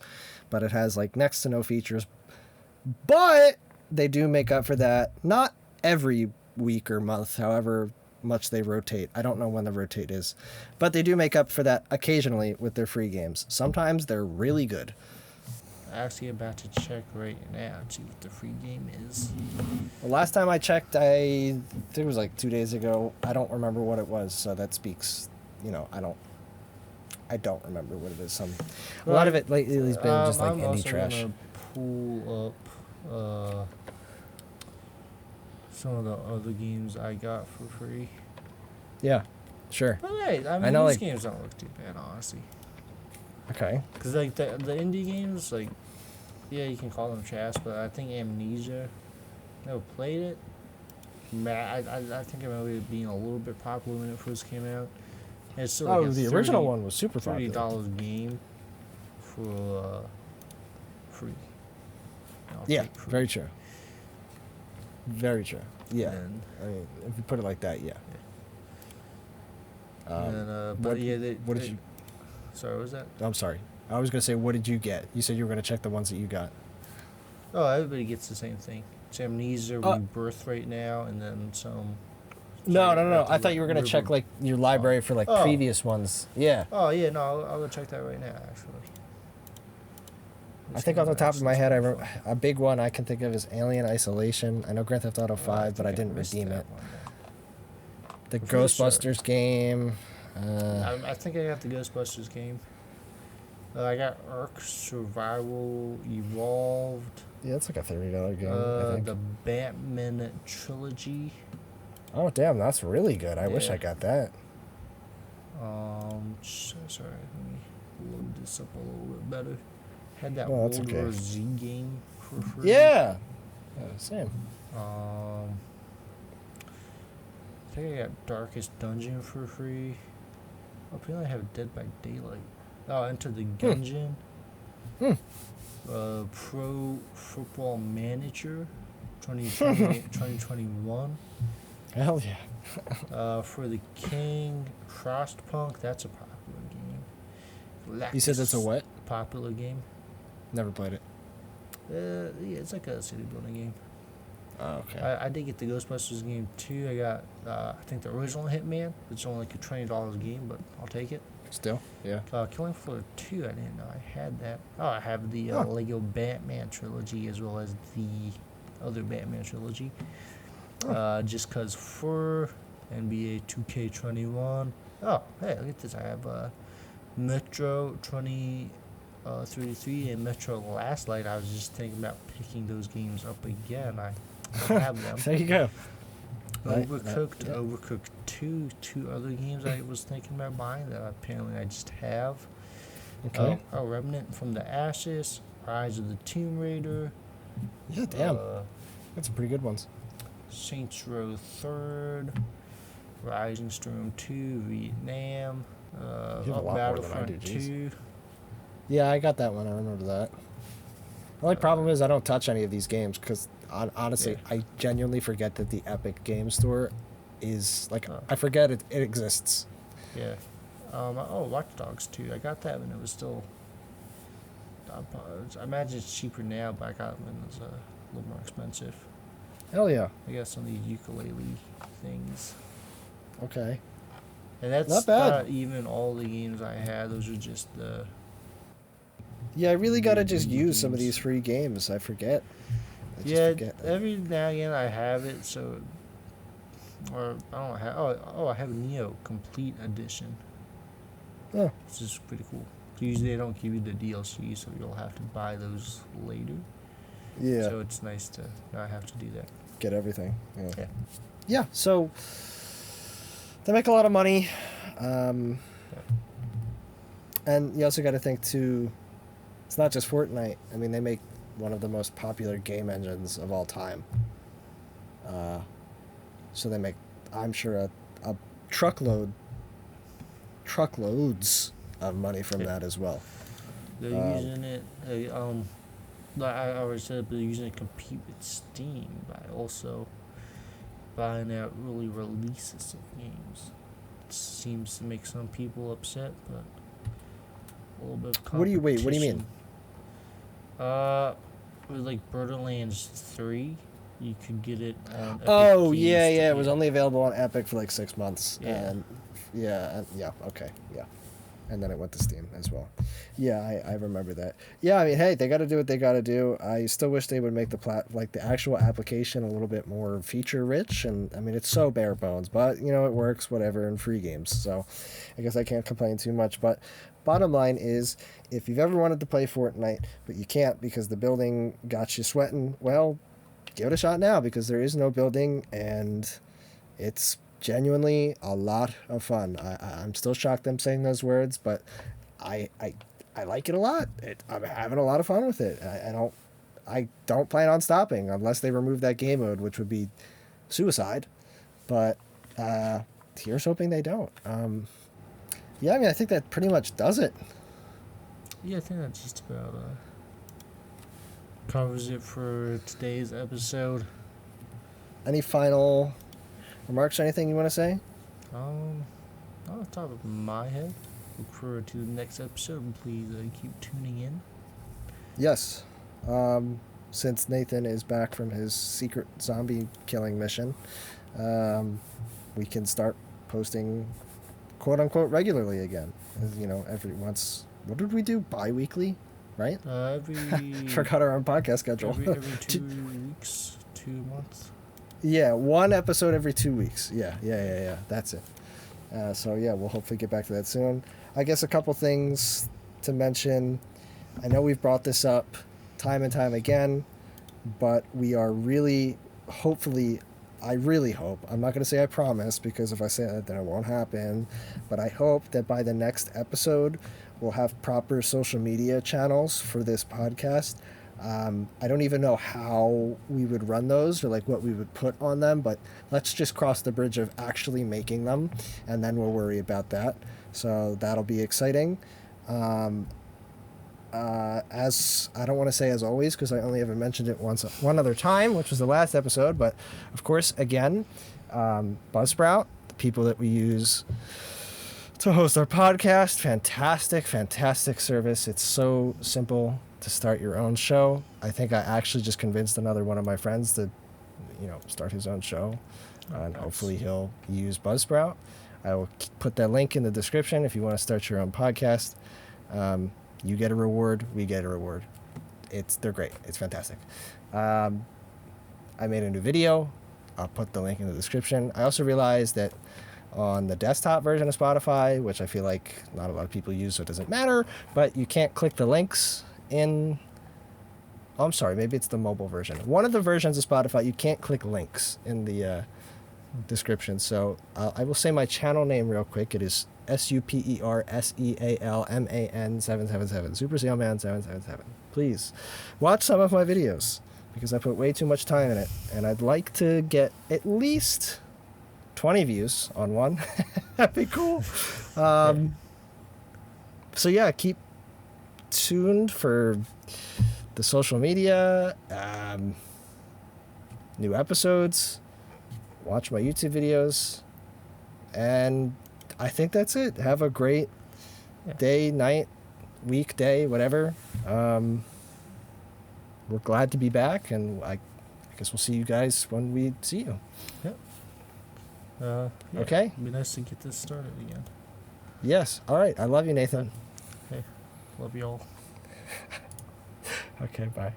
But it has like next to no features. But they do make up for that. Not every week or month, however much they rotate. I don't know when the rotate is. But they do make up for that occasionally with their free games. Sometimes they're really good. actually about to check right now to see what the free game is. The last time I checked, I think it was like 2 days ago. I don't remember what it was, so that speaks. I don't remember what it is. A lot of it lately has been just like I'm indie also trash. gonna pull up some of the other games I got for free. Yeah, sure. But hey, I mean, know, these like- games don't look too bad, honestly. Okay. Cause like the indie games, like, yeah, you can call them trash, but I think Amnesia, never played it. I think I remember it being a little bit popular when it first came out. And it's still like The original one was super popular. $30 game for free. I'll Yeah, take free. very true. Very true. Yeah. And, I mean, if you put it like that, yeah. but yeah, what did you? Sorry, what was that? I'm sorry. I was gonna say, what did you get? You said you were gonna check the ones that you got. Oh, everybody gets the same thing. It's Amnesia Rebirth right now, and then some. No. I thought you were gonna check like your library for like previous ones. Yeah. Oh yeah, no, I'll go check that right now. Actually. I think off the top of my head, a big one I can think of is Alien Isolation. I know Grand Theft Auto 5, but I didn't redeem it. The Ghostbusters game. I think I got the Ghostbusters game. I got Ark Survival Evolved. Yeah, it's like a $30 game. I think. The Batman trilogy. Oh damn, that's really good. I wish I got that. Sorry, let me load this up a little bit better. Had that that's World okay. War Z game for free. Yeah. Same. I think I got Darkest Dungeon for free. Apparently I have Dead by Daylight. Oh, Enter the Gungeon. Pro Football Manager 2021. Hell yeah. For the King, Frostpunk, that's a popular game. You said that's a what? Popular game. Never played it. Yeah, it's like a city building game. Oh, okay. I did get the Ghostbusters game too. I got, I think the original Hitman. It's only like a $20 game, but I'll take it. Still? Yeah. Killing Floor 2, I didn't know I had that. Oh, I have the Lego Batman trilogy as well as the other Batman trilogy. Just cause for NBA 2K21. Oh, hey, look at this. I have Metro 2033 and Metro Last Light. I was just thinking about picking those games up again. I have them. There you go. Overcooked, Overcooked 2, two other games I was thinking about buying that apparently I just have. Okay. Remnant from the Ashes, Rise of the Tomb Raider. Yeah, damn. That's some pretty good ones. Saints Row 3rd, Rising Storm 2, Vietnam, You have a lot more than I Battlefront do, jeez. 2. Yeah, I got that one. I remember that. The only problem is I don't touch any of these games because honestly, I genuinely forget that the Epic Game Store is like I forget it exists. Yeah. Watch Dogs 2. I got that when it was still. I imagine it's cheaper now, but I got it when it was a little more expensive. Hell yeah. I got some of these ukulele things. Okay. And that's Not bad. not even all the games I had. Those are just the. Yeah, I really gotta just Games. use some of these free games. I forget. I just Yeah, forget. every now and again I have it, so. Or I don't have. I have Neo Complete Edition. Oh. Which is pretty cool. Usually they don't give you the DLC, so you'll have to buy those later. Yeah. So it's nice to not have to do that. Get everything. Yeah. Yeah. Yeah. So they make a lot of money, and you also got to think too. It's not just Fortnite. I mean, they make one of the most popular game engines of all time. So they make, I'm sure, a truckloads of money from that as well. They're using it. Like I already said, they're using it to compete with Steam by also buying out early releases of games. It seems to make some people upset, but a little bit of competition. What do you mean? With like Borderlands 3, you could get it on Epic Oh Games yeah, it Store. was only available on Epic for like 6 months. Yeah. And okay, yeah. and then it went to Steam as well. Yeah, I remember that. Yeah, I mean, hey, they got to do what they got to do. I still wish they would make the actual application a little bit more feature rich. And I mean, it's so bare bones, but it works, whatever, in free games. So I guess I can't complain too much. But bottom line is, if you've ever wanted to play Fortnite but you can't because the building got you sweating, well, give it a shot now because there is no building and it's genuinely a lot of fun. I'm still shocked I'm saying those words, but I like it a lot. I'm having a lot of fun with it. I don't plan on stopping unless they remove that game mode, which would be suicide. But here's hoping they don't. Yeah, I mean, I think that pretty much does it. Yeah, I think that just about covers it for today's episode. Any final remarks or anything you want to say? Off the top of my head, look forward to the next episode and please keep tuning in. Yes. Since Nathan is back from his secret zombie killing mission, we can start posting quote unquote regularly again. Every once. What did we do? Bi-weekly, right? Forgot our own podcast schedule. Every 2 weeks, 2 months. Yeah, one episode every 2 weeks. Yeah. That's it. So yeah, we'll hopefully get back to that soon. I guess a couple things to mention. I know we've brought this up time and time again, but we are really, hopefully, I really hope, I'm not going to say I promise, because if I say that, then it won't happen, but I hope that by the next episode, we'll have proper social media channels for this podcast. I don't even know how we would run those or like what we would put on them, but let's just cross the bridge of actually making them, and then we'll worry about that. So that'll be exciting. As I don't want to say as always, because I only ever mentioned it one other time, which was the last episode, but of course, again, Buzzsprout, the people that we use to host our podcast, fantastic service. It's so simple to start your own show. I think I actually just convinced another one of my friends to, start his own show, and hopefully he'll use Buzzsprout. I will put that link in the description if you want to start your own podcast. You get a reward, we get a reward. They're great. It's fantastic. I made a new video. I'll put the link in the description. I also realized that on the desktop version of Spotify, which I feel like not a lot of people use, so it doesn't matter, but you can't click the links in... Oh, I'm sorry, maybe it's the mobile version. One of the versions of Spotify, you can't click links in the description. So I will say my channel name real quick. It is SuperSealman 777. Super Sealman 777. Please watch some of my videos because I put way too much time in it, and I'd like to get at least 20 views on one. That'd be cool. So yeah, keep tuned for the social media, new episodes, watch my YouTube videos, and I think that's it. Have a great day, night, week, day, whatever. We're glad to be back, and I guess we'll see you guys when we see you. Yep. Okay? It'd be nice to get this started again. Yes. All right. I love you, Nathan. Hey, love you all. Okay, bye.